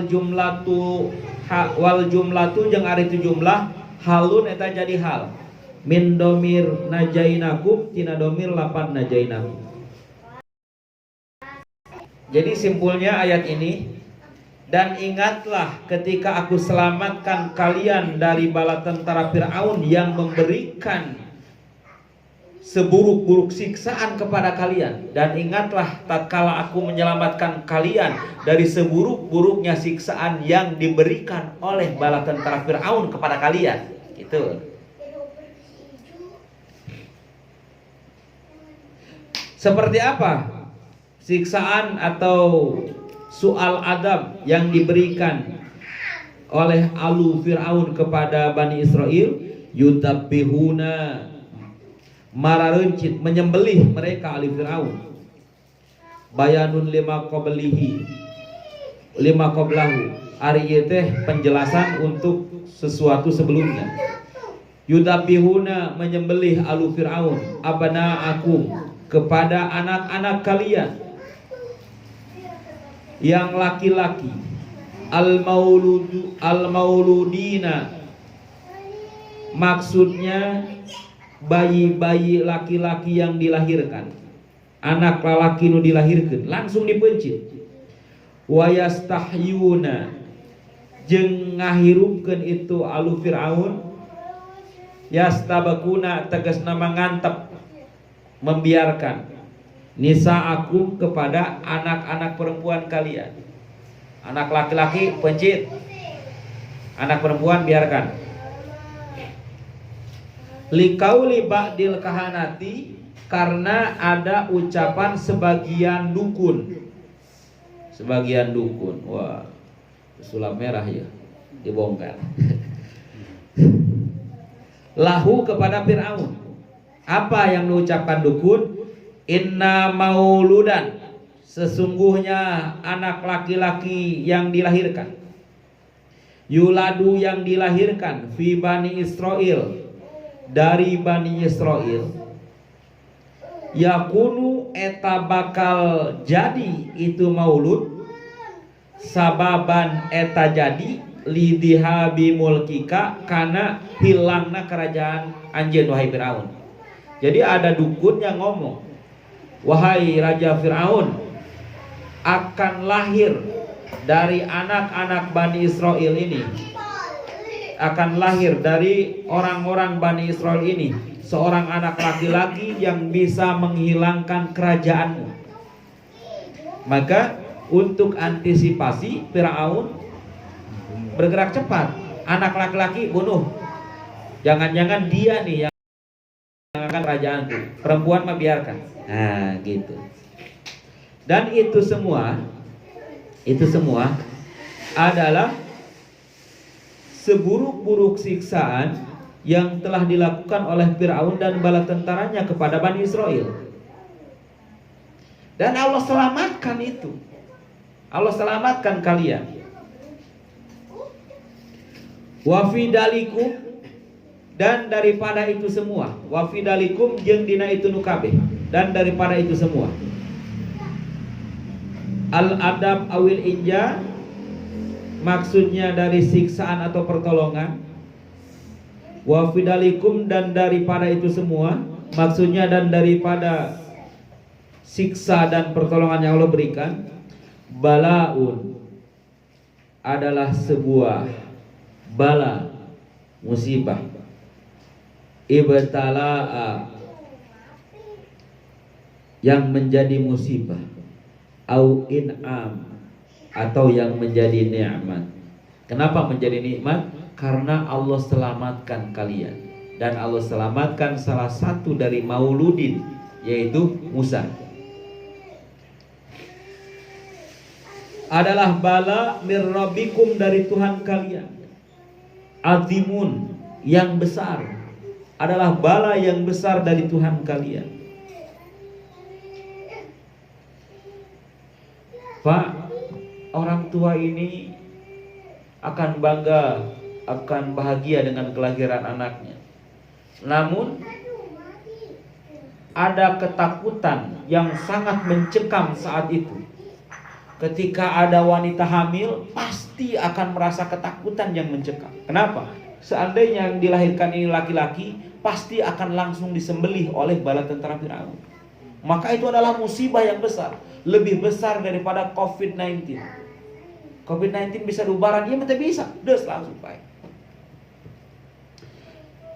jeung ari itu jumlah halun eta jadi hal min domir najainakum, tina domir lapan najainakum. Jadi simpulnya ayat ini, dan ingatlah ketika aku selamatkan kalian dari bala tentara Fir'aun yang memberikan seburuk-buruk siksaan kepada kalian, dan ingatlah tatkala aku menyelamatkan kalian dari seburuk-buruknya siksaan yang diberikan oleh bala tentara Fir'aun kepada kalian. Gitu. Seperti apa siksaan atau soal adab yang diberikan oleh alu Fir'aun kepada Bani Israel? Yutabbihuna, mararencit, menyembelih mereka ali Fir'aun. Bayanun lima qablahu, ari ieu teh penjelasan untuk sesuatu sebelumnya. Yudabihuna, menyembelih alu Fir'aun, abana aku, kepada anak-anak kalian yang laki-laki, al-mauludina, maksudnya bayi-bayi laki-laki yang dilahirkan, anak laki nu dilahirkan langsung dipencit. Wayastahyuna, jeung ngahirupkeun itu alu Fir'aun. Yastabakuna, tegas nama ngantep, membiarkan nisaakum, kepada anak-anak perempuan kalian. Anak laki-laki pencit, anak perempuan biarkan. Likauli ba'dil kahanati, karena ada ucapan sebagian dukun. Sebagian dukun. Wah, sulap merah ya, dibongkar. lahu kepada Fir'aun. Apa yang diucapkan dukun? Inna mauludan, sesungguhnya anak laki-laki yang dilahirkan, yuladu yang dilahirkan, fi Bani Israel, dari Bani Israel, yakunu eta bakal jadi itu maulud, sababan eta jadi lidihabi mulkika, karena hilangna kerajaan anjeun wahai Firaun. Jadi ada dukun yang ngomong, wahai Raja Fir'aun, akan lahir dari anak-anak Bani Israel ini, akan lahir dari orang-orang Bani Israel ini seorang anak laki-laki yang bisa menghilangkan kerajaanmu. Maka untuk antisipasi, Fir'aun bergerak cepat. Anak laki-laki bunuh. Jangan-jangan dia nih yang akan kerajaanku. Perempuan mah biarkan. Nah, gitu. Dan itu semua adalah seburuk-buruk siksaan yang telah dilakukan oleh Fir'aun dan bala tentaranya kepada Bani Israel. Dan Allah selamatkan itu. Allah selamatkan kalian. Wa fidalikum, dan daripada itu semua, wa fidalikum jeung dina itu nu kabeh, dan daripada itu semua. Al-adab awil inja, maksudnya dari siksaan atau pertolongan. Wa fidalikum, dan daripada itu semua, maksudnya dan daripada siksa dan pertolongan yang Allah berikan. Balaun adalah sebuah bala, musibah. Ibtala'a, yang menjadi musibah. Au in'am, atau yang menjadi nikmat. Kenapa menjadi nikmat? Karena Allah selamatkan kalian. Dan Allah selamatkan salah satu dari mauludin, yaitu Musa. Adalah bala mir rabbikum, dari Tuhan kalian. Azimun, yang besar. Adalah bala yang besar dari Tuhan kalian. Pak, orang tua ini akan bangga, akan bahagia dengan kelahiran anaknya. Namun ada ketakutan yang sangat mencekam saat itu. Ketika ada wanita hamil, pasti akan merasa ketakutan yang mencekam. Kenapa? Seandainya yang dilahirkan ini laki-laki, pasti akan langsung disembelih oleh bala tentara Firaun. Maka itu adalah musibah yang besar, lebih besar daripada COVID-19. COVID-19 bisa diubaran, iya betul bisa, des langsung baik.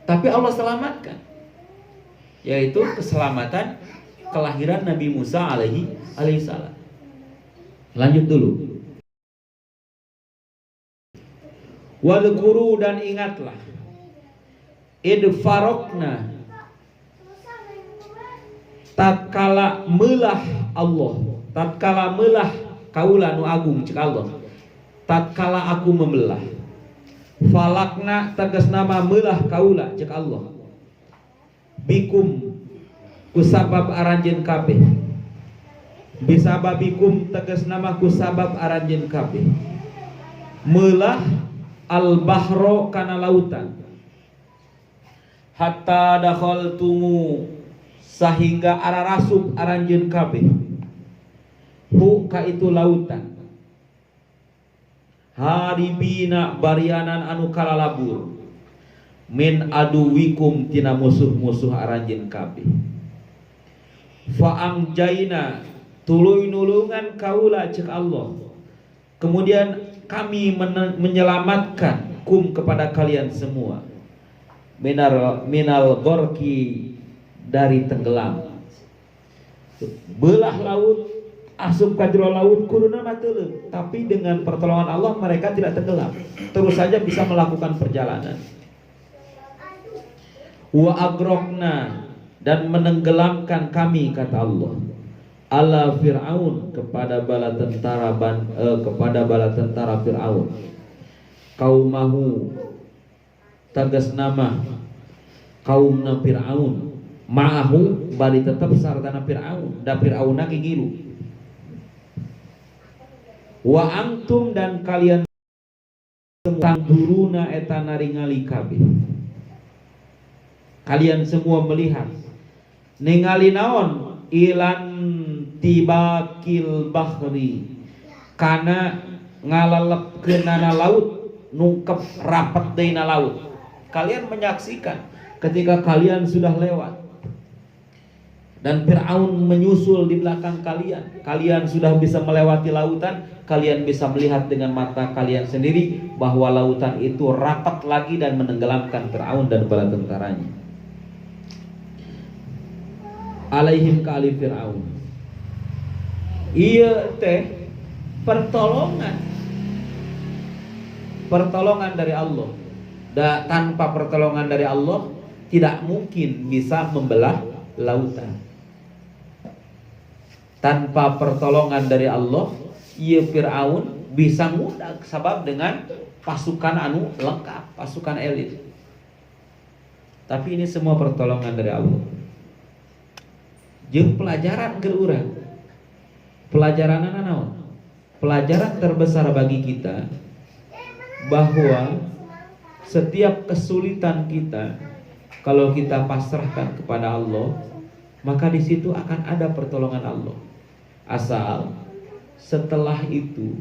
Tapi Allah selamatkan, yaitu keselamatan kelahiran Nabi Musa alaihi salam. Lanjut dulu. Wadhkuru, dan ingatlah, idfarokna, tatkala melah Allah, tatkala melah kaula nu agung cek Allah, tatkala aku membelah. Falakna, tegas nama melah kaula cek Allah, bikum, kusabab aranjen kabeh. Bisababikum, tegas nama kusabab aranjen kabeh. Melah al-bahro, kana lautan. Hatta dakhaltumu, sehingga ararasub aranjeun kabeh. Hu, ka itu lautan. Haribina, barianan anu kalalabur. Min aduwikum, tina musuh-musuh aranjeun kabeh. Fa'angjaina, tuluy nulungan kaula cek Allah. Kemudian kami menyelamatkan kum, kepada kalian semua, minal gorki, dari tenggelam. Belah laut, asup kadro laut, kuruna mateuleum, tapi dengan pertolongan Allah mereka tidak tenggelam, terus saja bisa melakukan perjalanan. Wa agrokna, dan menenggelamkan kami, kata Allah, ala Fir'aun, kepada bala tentara Fir'aun. Kaumahu, tegas nama kaumna Fir'aun ma'ahu bari tetap sartana Fir'aun da Fir'auna gigilu. Wa antum dan kalian tangduruna eta naringali kabeh. Kalian semua melihat ningali naon ilan tibakil bahri kana ngalalepkeunana laut nungkep rapat deuna laut. Kalian menyaksikan ketika kalian sudah lewat dan Fir'aun menyusul di belakang kalian. Kalian sudah bisa melewati lautan. Kalian bisa melihat dengan mata kalian sendiri bahwa lautan itu rapat lagi dan menenggelamkan Fir'aun dan bala tentaranya. Alaihim ka ali Fir'aun. Iya teh pertolongan dari Allah. Tanpa pertolongan dari Allah tidak mungkin bisa membelah lautan. Tanpa pertolongan dari Allah, ieu Fir'aun bisa ngudag sabab dengan pasukan anu lengkap, pasukan elit. Tapi ini semua pertolongan dari Allah. Jeung pelajaran ke urang. Pelajaran naon? Pelajaran terbesar bagi kita bahwa setiap kesulitan kita kalau kita pasrahkan kepada Allah, maka di situ akan ada pertolongan Allah. Asal setelah itu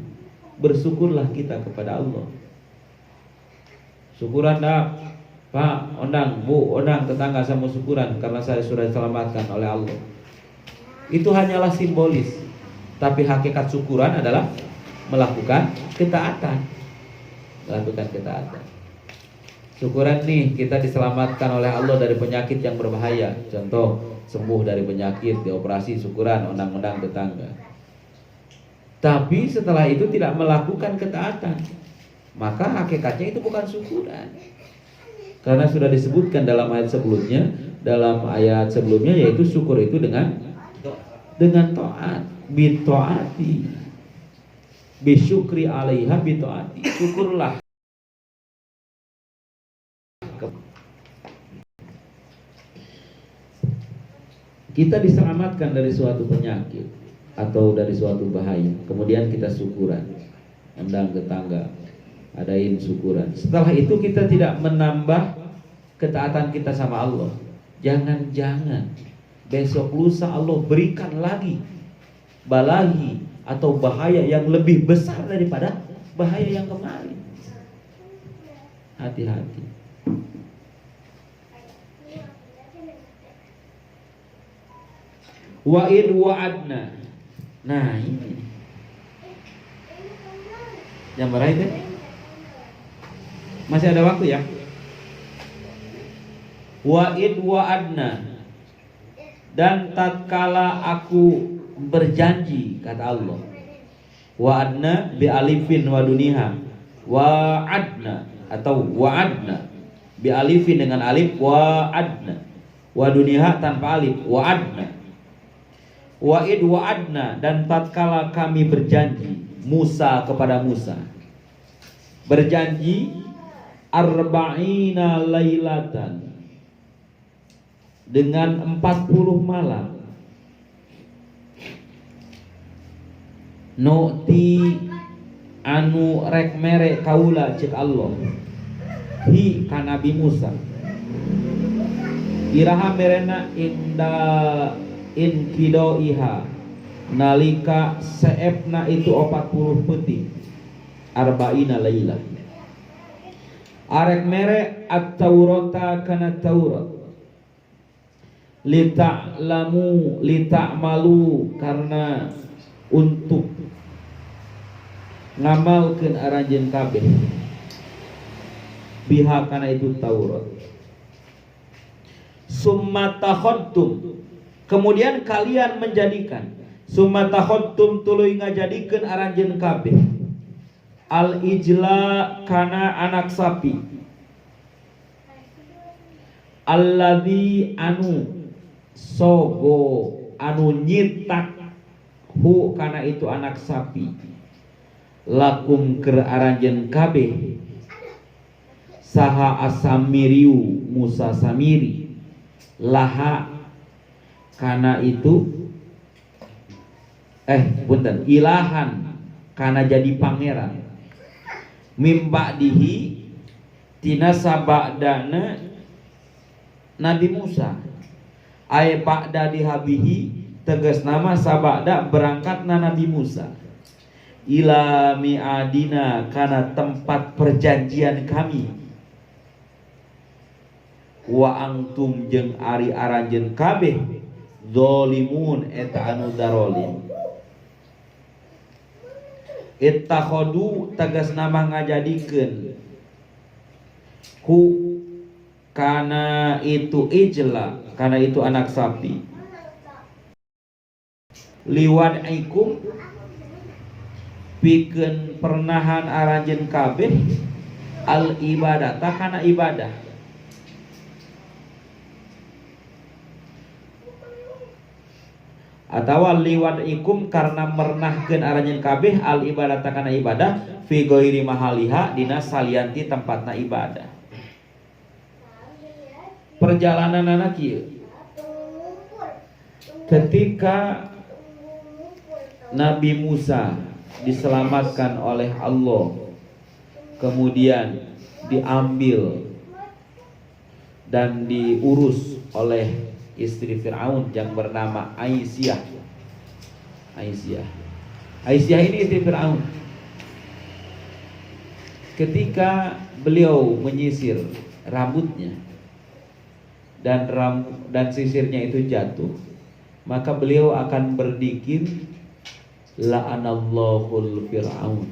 bersyukurlah kita kepada Allah. Syukuran dah, Pak, ondang, Bu, ondang tetangga sama syukuran karena saya sudah diselamatkan oleh Allah. Itu hanyalah simbolis. Tapi hakikat syukuran adalah melakukan ketaatan. Melakukan ketaatan. Syukuran nih kita diselamatkan oleh Allah dari penyakit yang berbahaya. Contoh sembuh dari penyakit, dioperasi, syukuran, ondang-ondang tetangga. Tapi setelah itu tidak melakukan ketaatan, maka hakikatnya itu bukan syukuran. Karena sudah disebutkan dalam ayat sebelumnya, yaitu syukur itu dengan taat, bitaati, bisyukri alaiha bitaati. Syukurlah. Kita diselamatkan dari suatu penyakit atau dari suatu bahaya, kemudian kita syukuran, undang tetangga, adain syukuran. Setelah itu kita tidak menambah ketaatan kita sama Allah. Jangan-jangan besok lusa Allah berikan lagi balahi atau bahaya yang lebih besar daripada bahaya yang kemarin. Hati-hati. Wa'id wa'adna. Nah ini yang meraih kan? Masih ada waktu ya. Wa'id wa'adna. Dan tatkala aku berjanji, kata Allah, wa'adna bi alifin wa duniha, wa'adna atau wa'adna bi alifin dengan alif, wa'adna wa duniha tanpa alif, wa'adna. Wa'id wa'adna, dan tatkala kami berjanji, Musa kepada Musa berjanji arba'ina lailatan, dengan 40 malam, nu'ti anu rek mere kaula cek Allah hi ka Nabi Musa iraha merena in kidoiha nalika seepna itu 40 peti arba'ina lailah arek mere at-taurata kana taurat lita'malu karena untuk ngamalkeun aranjeun kabeh biha kana itu Taurat. Summa takhadtum, kemudian kalian menjadikan, summa takhadtum tuluy ngajadikeun aranjeun kabeh al ijla kana anak sapi alladzi anu sogo anu nyitak hu kana itu anak sapi lakum keur aranjeun kabeh saha asamiriu Musa Samiri laha kana itu punten ilahan kana jadi pangeran mimba dihi tina sabadana Nabi Musa ay ba'da dihabihi tegas nama sabada berangkatna Nabi Musa ila mi'adina kana tempat perjanjian kami wa angtum jeung ari aranjeun kabeh zalimun eta anu darolim ittakhodu tegas nama ngajadikeun ku kana itu ijla kana itu anak sapi liwad aikum pikeun pernahan aranjeun kabeh al ibadata kana ibadah atau liwat ikum karena mernahkeun aranjeun kabeh al ibadata kana ibadah fi ghairi mahaliha dina salianti tempatna ibadah. Perjalanan anak ieu ketika Nabi Musa diselamatkan oleh Allah kemudian diambil dan diurus oleh istri Fir'aun yang bernama Aisyah. Aisyah ini istri Fir'aun. Ketika beliau menyisir rambutnya dan sisirnya itu jatuh, maka beliau akan berdikir la'anallahul Fir'aun.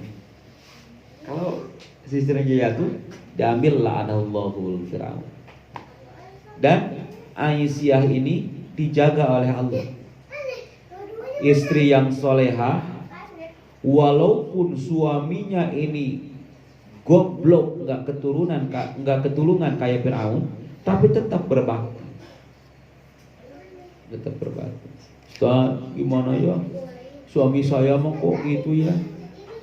Kalau sisirnya jatuh, diambil la'anallahul Fir'aun. Dan Aisyah ini dijaga oleh Allah, istri yang soleha, walaupun suaminya ini goblok, nggak ketulungan kayak Fir'aun, tapi tetap berbakti. Ustaz, gimana ya? Suami saya mah kok gitu ya?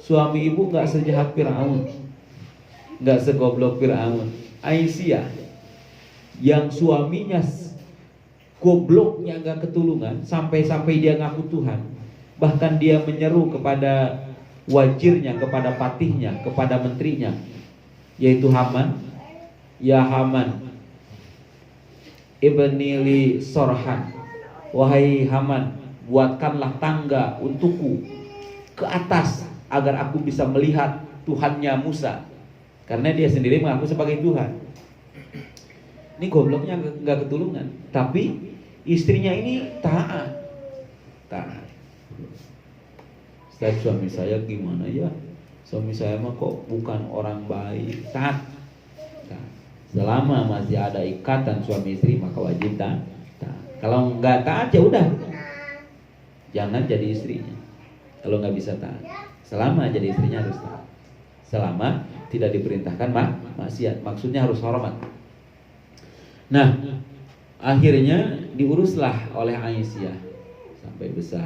Suami ibu nggak sejahat Fir'aun, nggak segoblok Fir'aun. Aisyah yang suaminya gobloknya gak ketulungan sampai dia ngaku Tuhan, bahkan dia menyeru kepada wajirnya, kepada patihnya, kepada menterinya, yaitu Haman, ya Haman ibnili sorhan, wahai Haman, buatkanlah tangga untukku ke atas agar aku bisa melihat Tuhannya Musa, karena dia sendiri mengaku sebagai Tuhan. Ini gobloknya nggak ketulungan, tapi istrinya ini taat. Ustaz, suami saya gimana ya? Suami saya mah kok bukan orang baik. Taat. Selama masih ada ikatan suami istri maka wajib taat. Kalau nggak taat ya udah, jangan jadi istrinya. Kalau nggak bisa taat, selama jadi istrinya harus taat. Selama tidak diperintahkan maksiat, maksudnya harus hormat. Nah, akhirnya diuruslah oleh Aisyah sampai besar.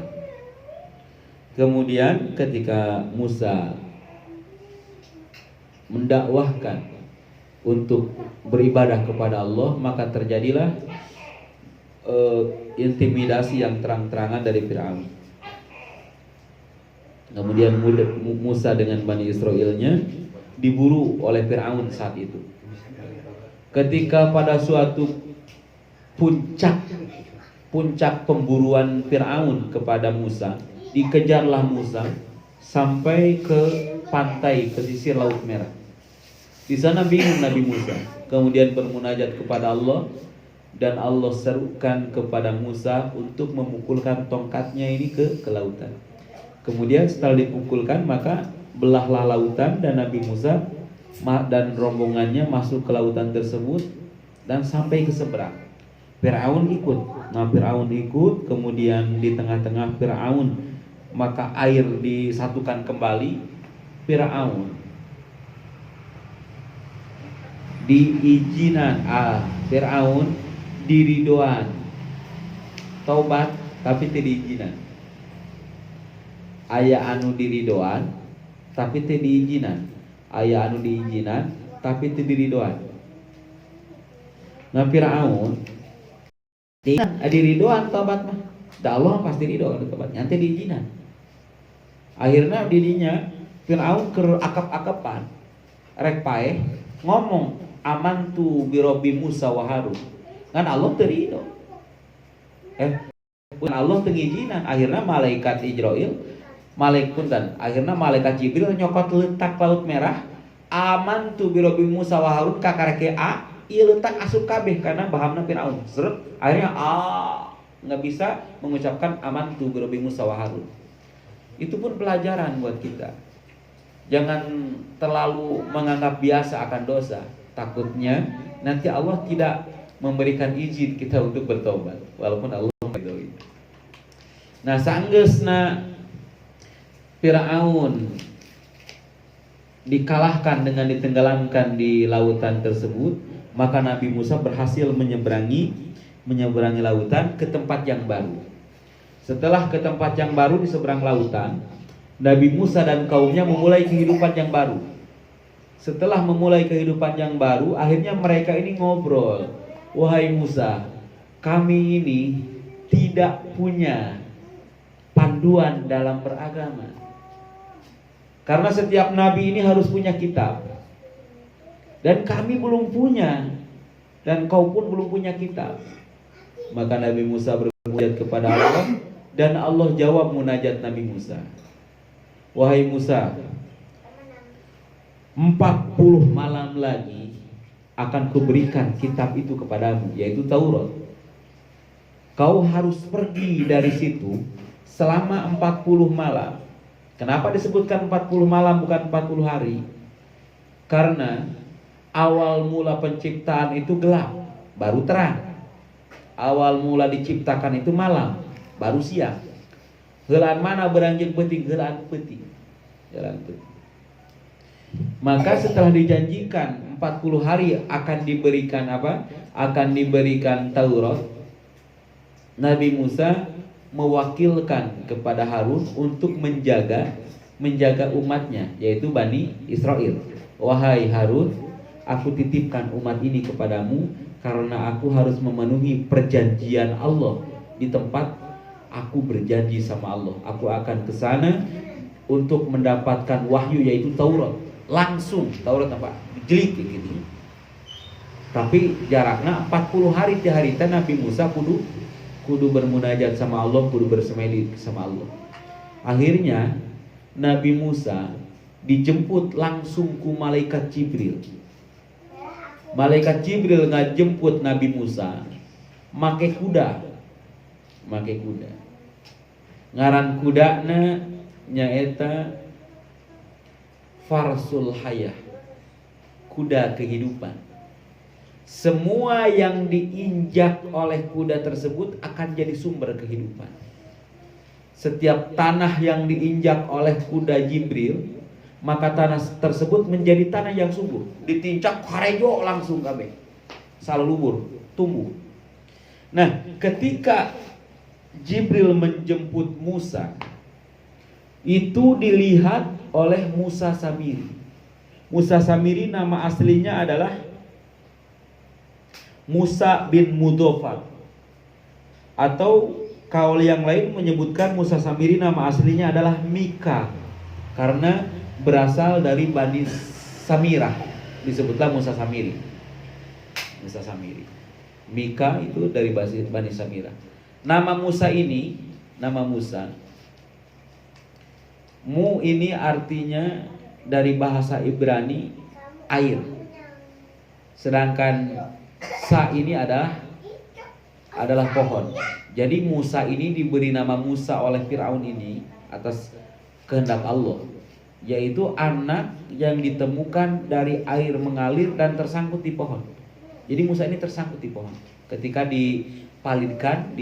Kemudian ketika Musa mendakwahkan untuk beribadah kepada Allah, maka terjadilah intimidasi yang terang-terangan dari Fir'aun. Kemudian Musa dengan Bani Israilnya diburu oleh Fir'aun saat itu. Ketika pada suatu puncak pemburuan Fir'aun kepada Musa, dikejarlah Musa sampai ke pantai pesisir Laut Merah. Di sana bingung Nabi Musa, kemudian bermunajat kepada Allah, dan Allah serukan kepada Musa untuk memukulkan tongkatnya ini ke lautan. Kemudian setelah dipukulkan maka belahlah lautan dan Nabi Musa dan rombongannya masuk ke lautan tersebut dan sampai ke seberang. Fir'aun ikut. Nah, Fir'aun ikut, kemudian di tengah-tengah Fir'aun maka air disatukan kembali. Fir'aun diizinan, Fir'aun diridoan taubat tapi tidak diizinan. Aya anu diridoan tapi tidak diizinan. Aya anu diizinan tapi terdiri doan. Nah Firaun diri doan tobat mah. Da Allah pasti ridho kalau tobatnya. Nanti diizinan. Akhirnya didinya Firaun ke akap-akapan rek paeh ngomong amantu birobi Musa wa Harun. Kan Allah terido. Allah tengizinan. Akhirnya malaikat Israel akhirnya malaikat Jibril nyokot letak laut merah. Amantu birobi Musa wa Harun kakareke a ieu letak asup kabeh karena bahamna Firaun. Seret akhirnya nggak bisa mengucapkan amantu birobi Musa wa Harun. Itu pun pelajaran buat kita. Jangan terlalu menganggap biasa akan dosa. Takutnya nanti Allah tidak memberikan izin kita untuk bertobat, walaupun Allah meridhoi. Nah, sanggeusna Firaun dikalahkan dengan ditenggelamkan di lautan tersebut, maka Nabi Musa berhasil menyeberangi lautan ke tempat yang baru. Setelah ke tempat yang baru di seberang lautan, Nabi Musa dan kaumnya memulai kehidupan yang baru. Setelah memulai kehidupan yang baru, akhirnya mereka ini ngobrol. Wahai Musa, kami ini tidak punya panduan dalam beragama. Karena setiap nabi ini harus punya kitab. Dan kami belum punya. Dan kau pun belum punya kitab. Maka Nabi Musa bermunajat kepada Allah. Dan Allah jawab munajat Nabi Musa. Wahai Musa, 40 malam lagi akan kuberikan kitab itu kepadamu, yaitu Taurat. Kau harus pergi dari situ selama 40 malam. Kenapa disebutkan 40 malam bukan 40 hari? Karena awal mula penciptaan itu gelap, baru terang. Awal mula diciptakan itu malam, baru siang. Heulaan mana beranjak peuting, heulaan peuting. Jalan peuting. Maka setelah dijanjikan 40 hari akan diberikan apa? Akan diberikan Taurat. Nabi Musa mewakilkan kepada Harun untuk menjaga umatnya, yaitu Bani Israel. Wahai Harun, aku titipkan umat ini kepadamu karena aku harus memenuhi perjanjian Allah di tempat aku berjanji sama Allah. Aku akan ke sana untuk mendapatkan wahyu, yaitu Taurat. Langsung Taurat apa? Jelik gitu. Tapi jaraknya 40 hari di hari itu Nabi Musa kudu bermunajat sama Allah, kudu bersemedi sama Allah. Akhirnya Nabi Musa dijemput langsung ku malaikat Jibril. Malaikat Jibril ngajemput Nabi Musa make kuda. Ngaran kudana nyaeta Farsul Hayah, kuda kehidupan. Semua yang diinjak oleh kuda tersebut akan jadi sumber kehidupan. Setiap tanah yang diinjak oleh kuda Jibril, maka tanah tersebut menjadi tanah yang subur. Ditincak karejo langsung kabeh. Salubur, tumbuh. Nah, ketika Jibril menjemput Musa, itu dilihat oleh Musa Samiri. Musa Samiri nama aslinya adalah Musa bin Mudofar, atau kaul yang lain menyebutkan Musa Samiri nama aslinya adalah Mika, karena berasal dari Bani Samirah, disebutlah Musa Samiri. Mika itu dari Bani Samirah. Nama Musa ini, nama Musa, Mu ini artinya dari bahasa Ibrani air, sedangkan Sa ini adalah pohon. Jadi Musa ini diberi nama Musa oleh Firaun ini atas kehendak Allah, yaitu anak yang ditemukan dari air mengalir dan tersangkut di pohon. Jadi Musa ini tersangkut di pohon. Ketika dihanyutkan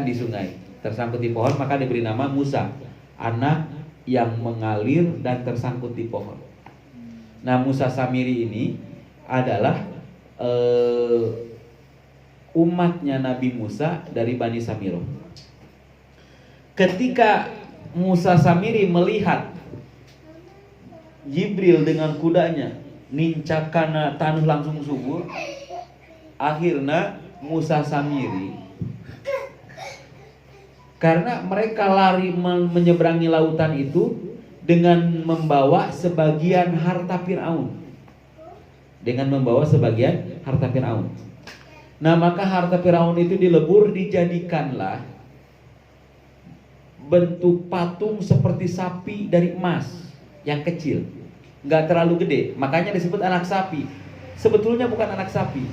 di sungai, tersangkut di pohon, maka diberi nama Musa, anak yang mengalir dan tersangkut di pohon. Nah, Musa Samiri ini adalah umatnya Nabi Musa dari Bani Samirah. Ketika Musa Samiri melihat Jibril dengan kudanya nincakana tanah langsung subur, akhirnya Musa Samiri, karena mereka lari menyeberangi lautan itu dengan membawa sebagian harta Fir'aun. Nah, maka harta Fir'aun itu dilebur, dijadikanlah bentuk patung seperti sapi dari emas yang kecil, nggak terlalu gede, makanya disebut anak sapi. Sebetulnya bukan anak sapi,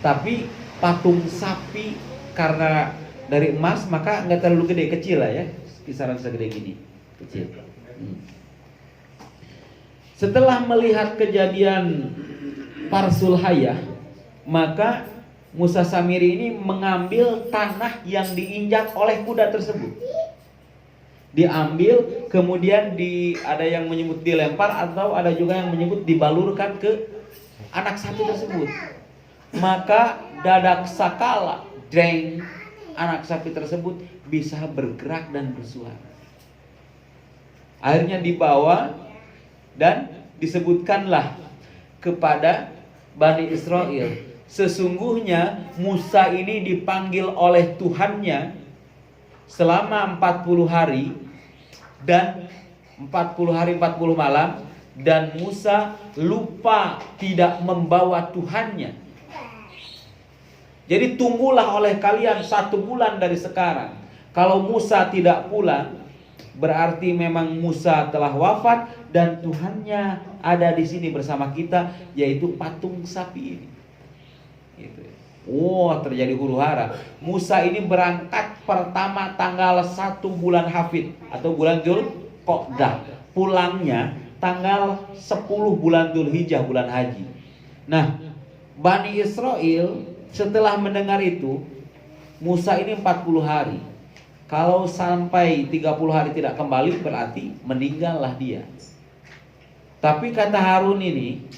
tapi patung sapi karena dari emas, maka nggak terlalu gede, kecil lah ya, kisaran segede gini, kecil. Setelah melihat kejadian Parsul Hayah, maka Musa Samiri ini mengambil tanah yang diinjak oleh kuda tersebut. Diambil, kemudian ada yang menyebut dilempar, atau ada juga yang menyebut dibalurkan ke anak sapi tersebut. Maka dadak sakala, dreng, anak sapi tersebut bisa bergerak dan bersuara. Akhirnya dibawa dan disebutkanlah kepada Bani Israel, sesungguhnya Musa ini dipanggil oleh Tuhannya selama 40 hari dan 40 hari 40 malam, dan Musa lupa tidak membawa Tuhannya. Jadi tunggulah oleh kalian 1 bulan dari sekarang. Kalau Musa tidak pulang, berarti memang Musa telah wafat dan Tuhannya ada di sini bersama kita, yaitu patung sapi ini. Gitu. Terjadi huru-hara. Musa ini berangkat pertama tanggal 1 bulan Hafid atau bulan Dzulqa'dah. Pulangnya tanggal 10 bulan Dzulhijjah, bulan haji. Nah, Bani Israel setelah mendengar itu, Musa ini 40 hari. Kalau sampai 30 hari tidak kembali, berarti meninggallah dia. Tapi kata Harun ini,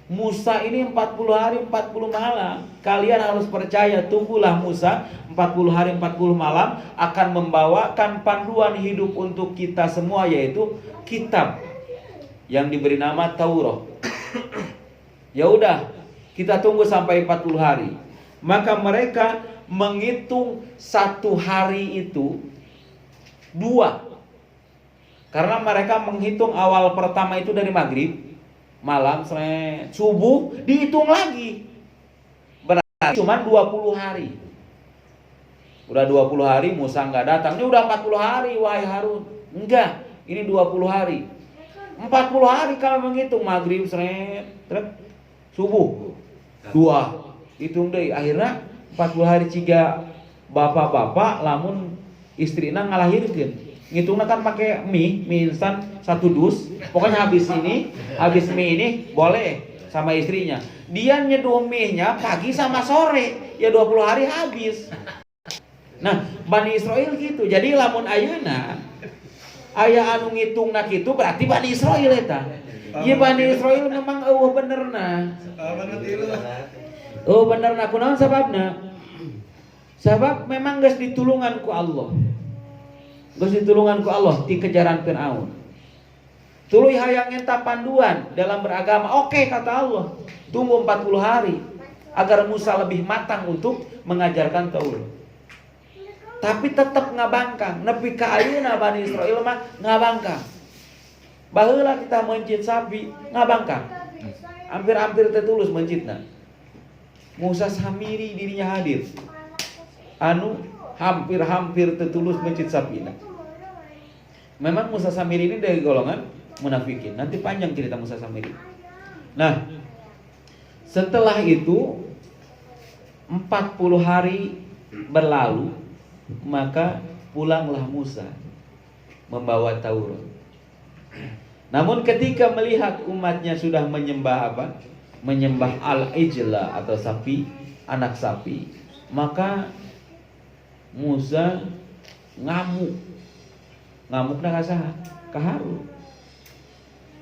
Musa ini 40 hari 40 malam. Kalian harus percaya, tunggulah Musa 40 hari 40 malam akan membawakan panduan hidup untuk kita semua, yaitu kitab yang diberi nama Taurat. Ya udah, kita tunggu sampai 40 hari. Maka mereka menghitung 1 hari itu 2. Karena mereka menghitung awal pertama itu dari maghrib, malam, subuh, dihitung lagi. Berarti cuma 20 hari. Udah 20 hari Musa nggak datang. Ini udah 40 hari wahai Harun. Enggak, ini 20 hari. 40 hari kami menghitung maghrib, subuh 2. Hitung deh, akhirnya 40 hari ciga bapak-bapak lamun istrina ngalahirkeun. Ngitungna kan pakai mie instan 1 dus. Pokoknya habis mie ini boleh sama istrinya. Dia nyeduh mie-nya pagi sama sore. Ya 20 hari habis. Nah, Bani Israel gitu. Jadi lamun ayeuna aya anu ngitungna kitu, berarti Bani Israel eta. Ieu Bani Israel memang eueuh benerna. Benerna kunaon sababna? Sabab memang geus ditulungan ku Allah. Geus ditulungan ku Allah di kejaran Firaun. Tuluy hayang eta panduan dalam beragama. Oke, kata Allah. Tunggu 40 hari agar Musa lebih matang untuk mengajarkan Taurat. Tapi tetap ngabangkang. Nepi ka ayeuna Bani Israil mah ngabangkang. Baheula kita mencit sapi ngabangkang. Hampir-hampir tetulus mencitna. Musa Samiri dirinya hadir. Anu hampir-hampir tetulus mencit sapina. Memang Musa Samiri ini dari golongan munafikin. Nanti panjang cerita Musa Samiri. Nah, setelah itu 40 hari berlalu, maka pulanglah Musa membawa Taurat. Namun ketika melihat umatnya sudah menyembah menyembah al-ijla atau sapi, anak sapi, maka Musa ngamuk ka Harun.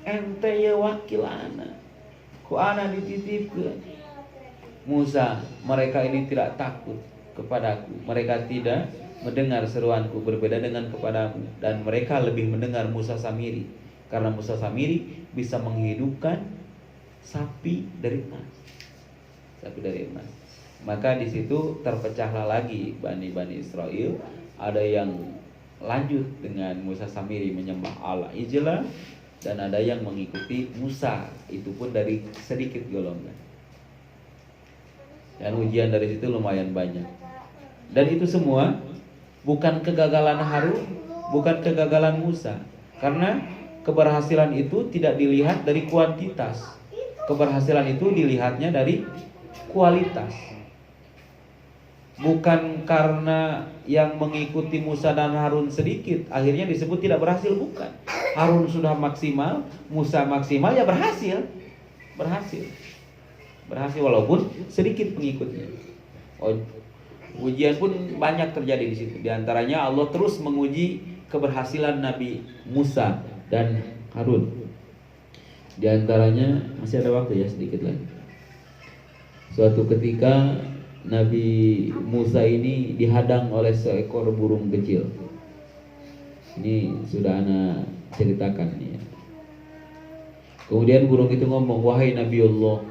Ente ya wakil ana, ku ana dititipkeun. Musa, mereka ini tidak takut kepadaku, mereka tidak mendengar seruanku berbeda dengan kepadamu, dan mereka lebih mendengar Musa Samiri, karena Musa Samiri bisa menghidupkan sapi dari emas. Sapi dari emas. Maka di situ terpecahlah lagi Bani Israel. Ada yang lanjut dengan Musa Samiri menyembah Allah Ijlah, dan ada yang mengikuti Musa, itu pun dari sedikit golongan. Dan ujian dari situ lumayan banyak. Dan itu semua bukan kegagalan Harun, bukan kegagalan Musa. Karena keberhasilan itu tidak dilihat dari kuantitas. Keberhasilan itu dilihatnya dari kualitas. Bukan karena yang mengikuti Musa dan Harun sedikit akhirnya disebut tidak berhasil, bukan. Harun sudah maksimal, Musa maksimal, ya berhasil. Berhasil walaupun sedikit pengikutnya. Ujian pun banyak terjadi di situ. Di antaranya Allah terus menguji keberhasilan Nabi Musa dan Harun. Di antaranya masih ada waktu ya, sedikit lagi. Suatu ketika Nabi Musa ini dihadang oleh seekor burung kecil. Ini sudah ana ceritakan ya. Kemudian burung itu ngomong, "Wahai Nabi Allah,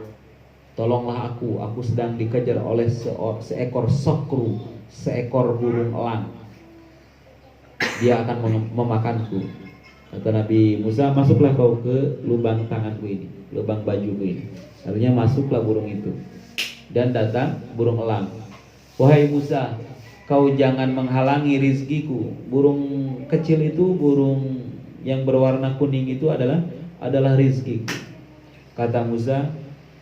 tolonglah aku sedang dikejar oleh seekor sokru, seekor burung elang. Dia akan memakanku." Kata Nabi Musa, "Masuklah kau ke lubang tanganku ini, lubang bajuku ini." Artinya masuklah burung itu. Dan datang burung elang. "Wahai Musa, kau jangan menghalangi rizkiku." Burung kecil itu, burung yang berwarna kuning itu adalah rizkiku. Kata Musa,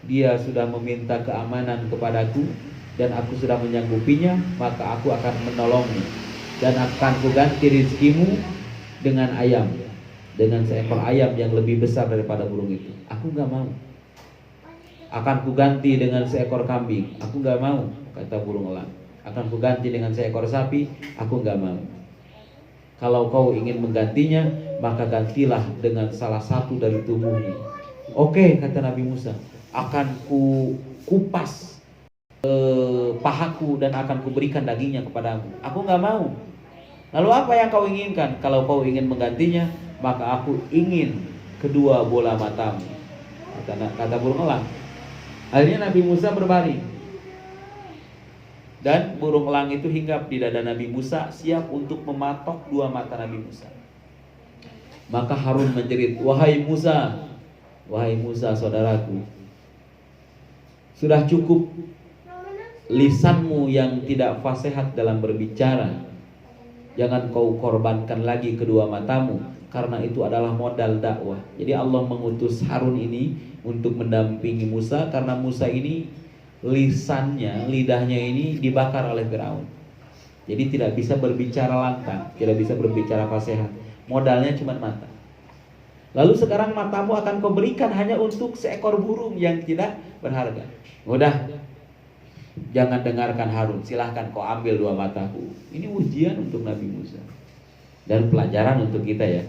"Dia sudah meminta keamanan kepadaku dan aku sudah menyanggupinya, maka aku akan menolongmu dan akan kuganti rizkimu dengan ayam, dengan seekor ayam yang lebih besar daripada burung itu." Aku gak mau. "Akan kuganti dengan seekor kambing." Aku gak mau, kata burung elang. "Akan kuganti dengan seekor sapi." Aku gak mau. "Kalau kau ingin menggantinya, maka gantilah dengan salah satu dari tubuhnya." "Oke," kata Nabi Musa, "akan ku kupas pahaku dan akan kuberikan dagingnya kepadamu." Aku gak mau. "Lalu apa yang kau inginkan?" "Kalau kau ingin menggantinya, maka aku ingin kedua bola matamu," kata burung elang. Akhirnya Nabi Musa berbaring, dan burung elang itu hinggap di dada Nabi Musa, siap untuk mematok dua mata Nabi Musa. Maka Harun menjerit, wahai Musa saudaraku, sudah cukup lisanmu yang tidak fasihat dalam berbicara. Jangan kau korbankan lagi kedua matamu, karena itu adalah modal dakwah." Jadi Allah mengutus Harun ini untuk mendampingi Musa, karena Musa ini lidahnya ini dibakar oleh Firaun. Jadi tidak bisa berbicara lantang, tidak bisa berbicara fasihat. Modalnya cuma mata. "Lalu sekarang matamu akan kau berikan hanya untuk seekor burung yang tidak berharga." Udah, jangan dengarkan Harun, silahkan kau ambil dua mataku. Ini ujian untuk Nabi Musa dan pelajaran untuk kita ya.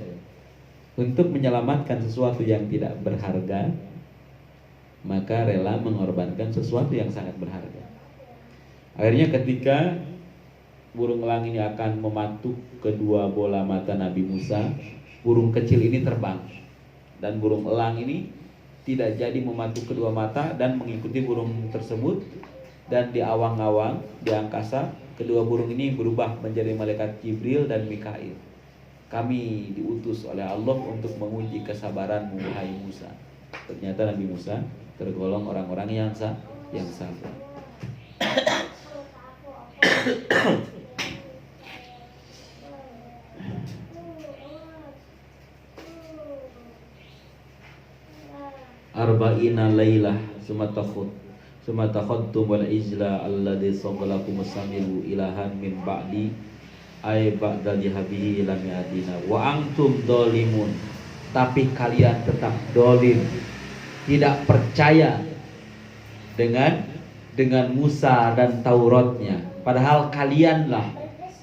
Untuk menyelamatkan sesuatu yang tidak berharga, maka rela mengorbankan sesuatu yang sangat berharga. Akhirnya ketika burung elang ini akan mematuk kedua bola mata Nabi Musa, burung kecil ini terbang, dan burung elang ini tidak jadi mematuk kedua mata dan mengikuti burung tersebut. Dan di awang-awang, di angkasa, kedua burung ini berubah menjadi malaikat Jibril dan Mikail. "Kami diutus oleh Allah untuk menguji kesabaranmu, wahai Musa." Ternyata Nabi Musa tergolong orang-orang yang sabar. Arba'ina lailah sumatakhadtum wal ijla alladhi sawalakum samiru ilahan min ba'di ay ba'da jihabihi ila mi'adina wa antum dolimun. Tapi kalian tetap dolim, tidak percaya dengan Musa dan Tauratnya. Padahal kalianlah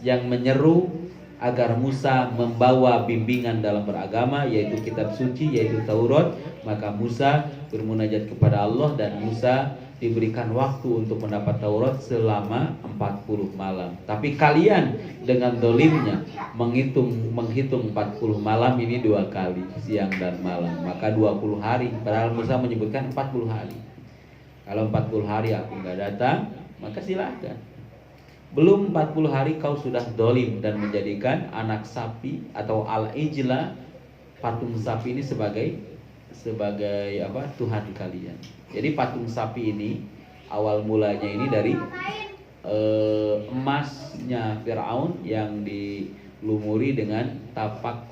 yang menyeru agar Musa membawa bimbingan dalam beragama, yaitu kitab suci, yaitu Taurat. Maka Musa bermunajat kepada Allah, dan Musa diberikan waktu untuk mendapat Taurat selama 40 malam. Tapi kalian dengan dolimnya menghitung 40 malam ini 2 kali, siang dan malam, maka 20 hari. Padahal Musa menyebutkan 40 hari. Kalau 40 hari aku nggak datang, maka silahkan. Belum 40 hari kau sudah dolim dan menjadikan anak sapi atau al-ijla, patung sapi ini sebagai apa, Tuhan kalian. Jadi patung sapi ini awal mulanya ini dari emasnya Firaun yang dilumuri dengan tapak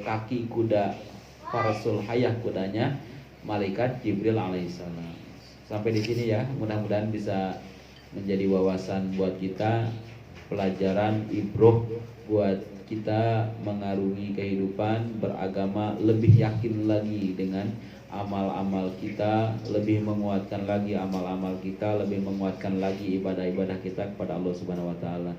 kaki kuda Farasul Hayah, kudanya malaikat Jibril alaihissalam. Sampai di sini ya, mudah-mudahan bisa menjadi wawasan buat kita, pelajaran ibroh buat kita mengarungi kehidupan beragama, lebih yakin lagi dengan amal-amal kita, lebih menguatkan lagi amal-amal kita, lebih menguatkan lagi ibadah-ibadah kita kepada Allah Subhanahu wa taala.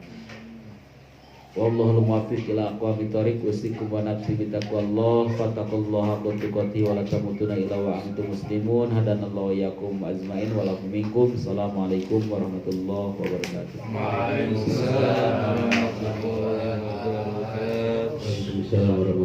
Wallahul muwaffiq ila aqwamit thoriq. Usikum wa nafsi bitaqwallah, fattaqullaha haqqa tuqatih wa la tamutunna illa wa antum muslimun. Hadanallahu iyyakum ajmain wa lakum minkum. Assalamualaikum warahmatullahi wabarakatuh. Waalaikumsalam warahmatullahi wabarakatuh. Waalaikumsalam warahmatullahi wabarakatuh.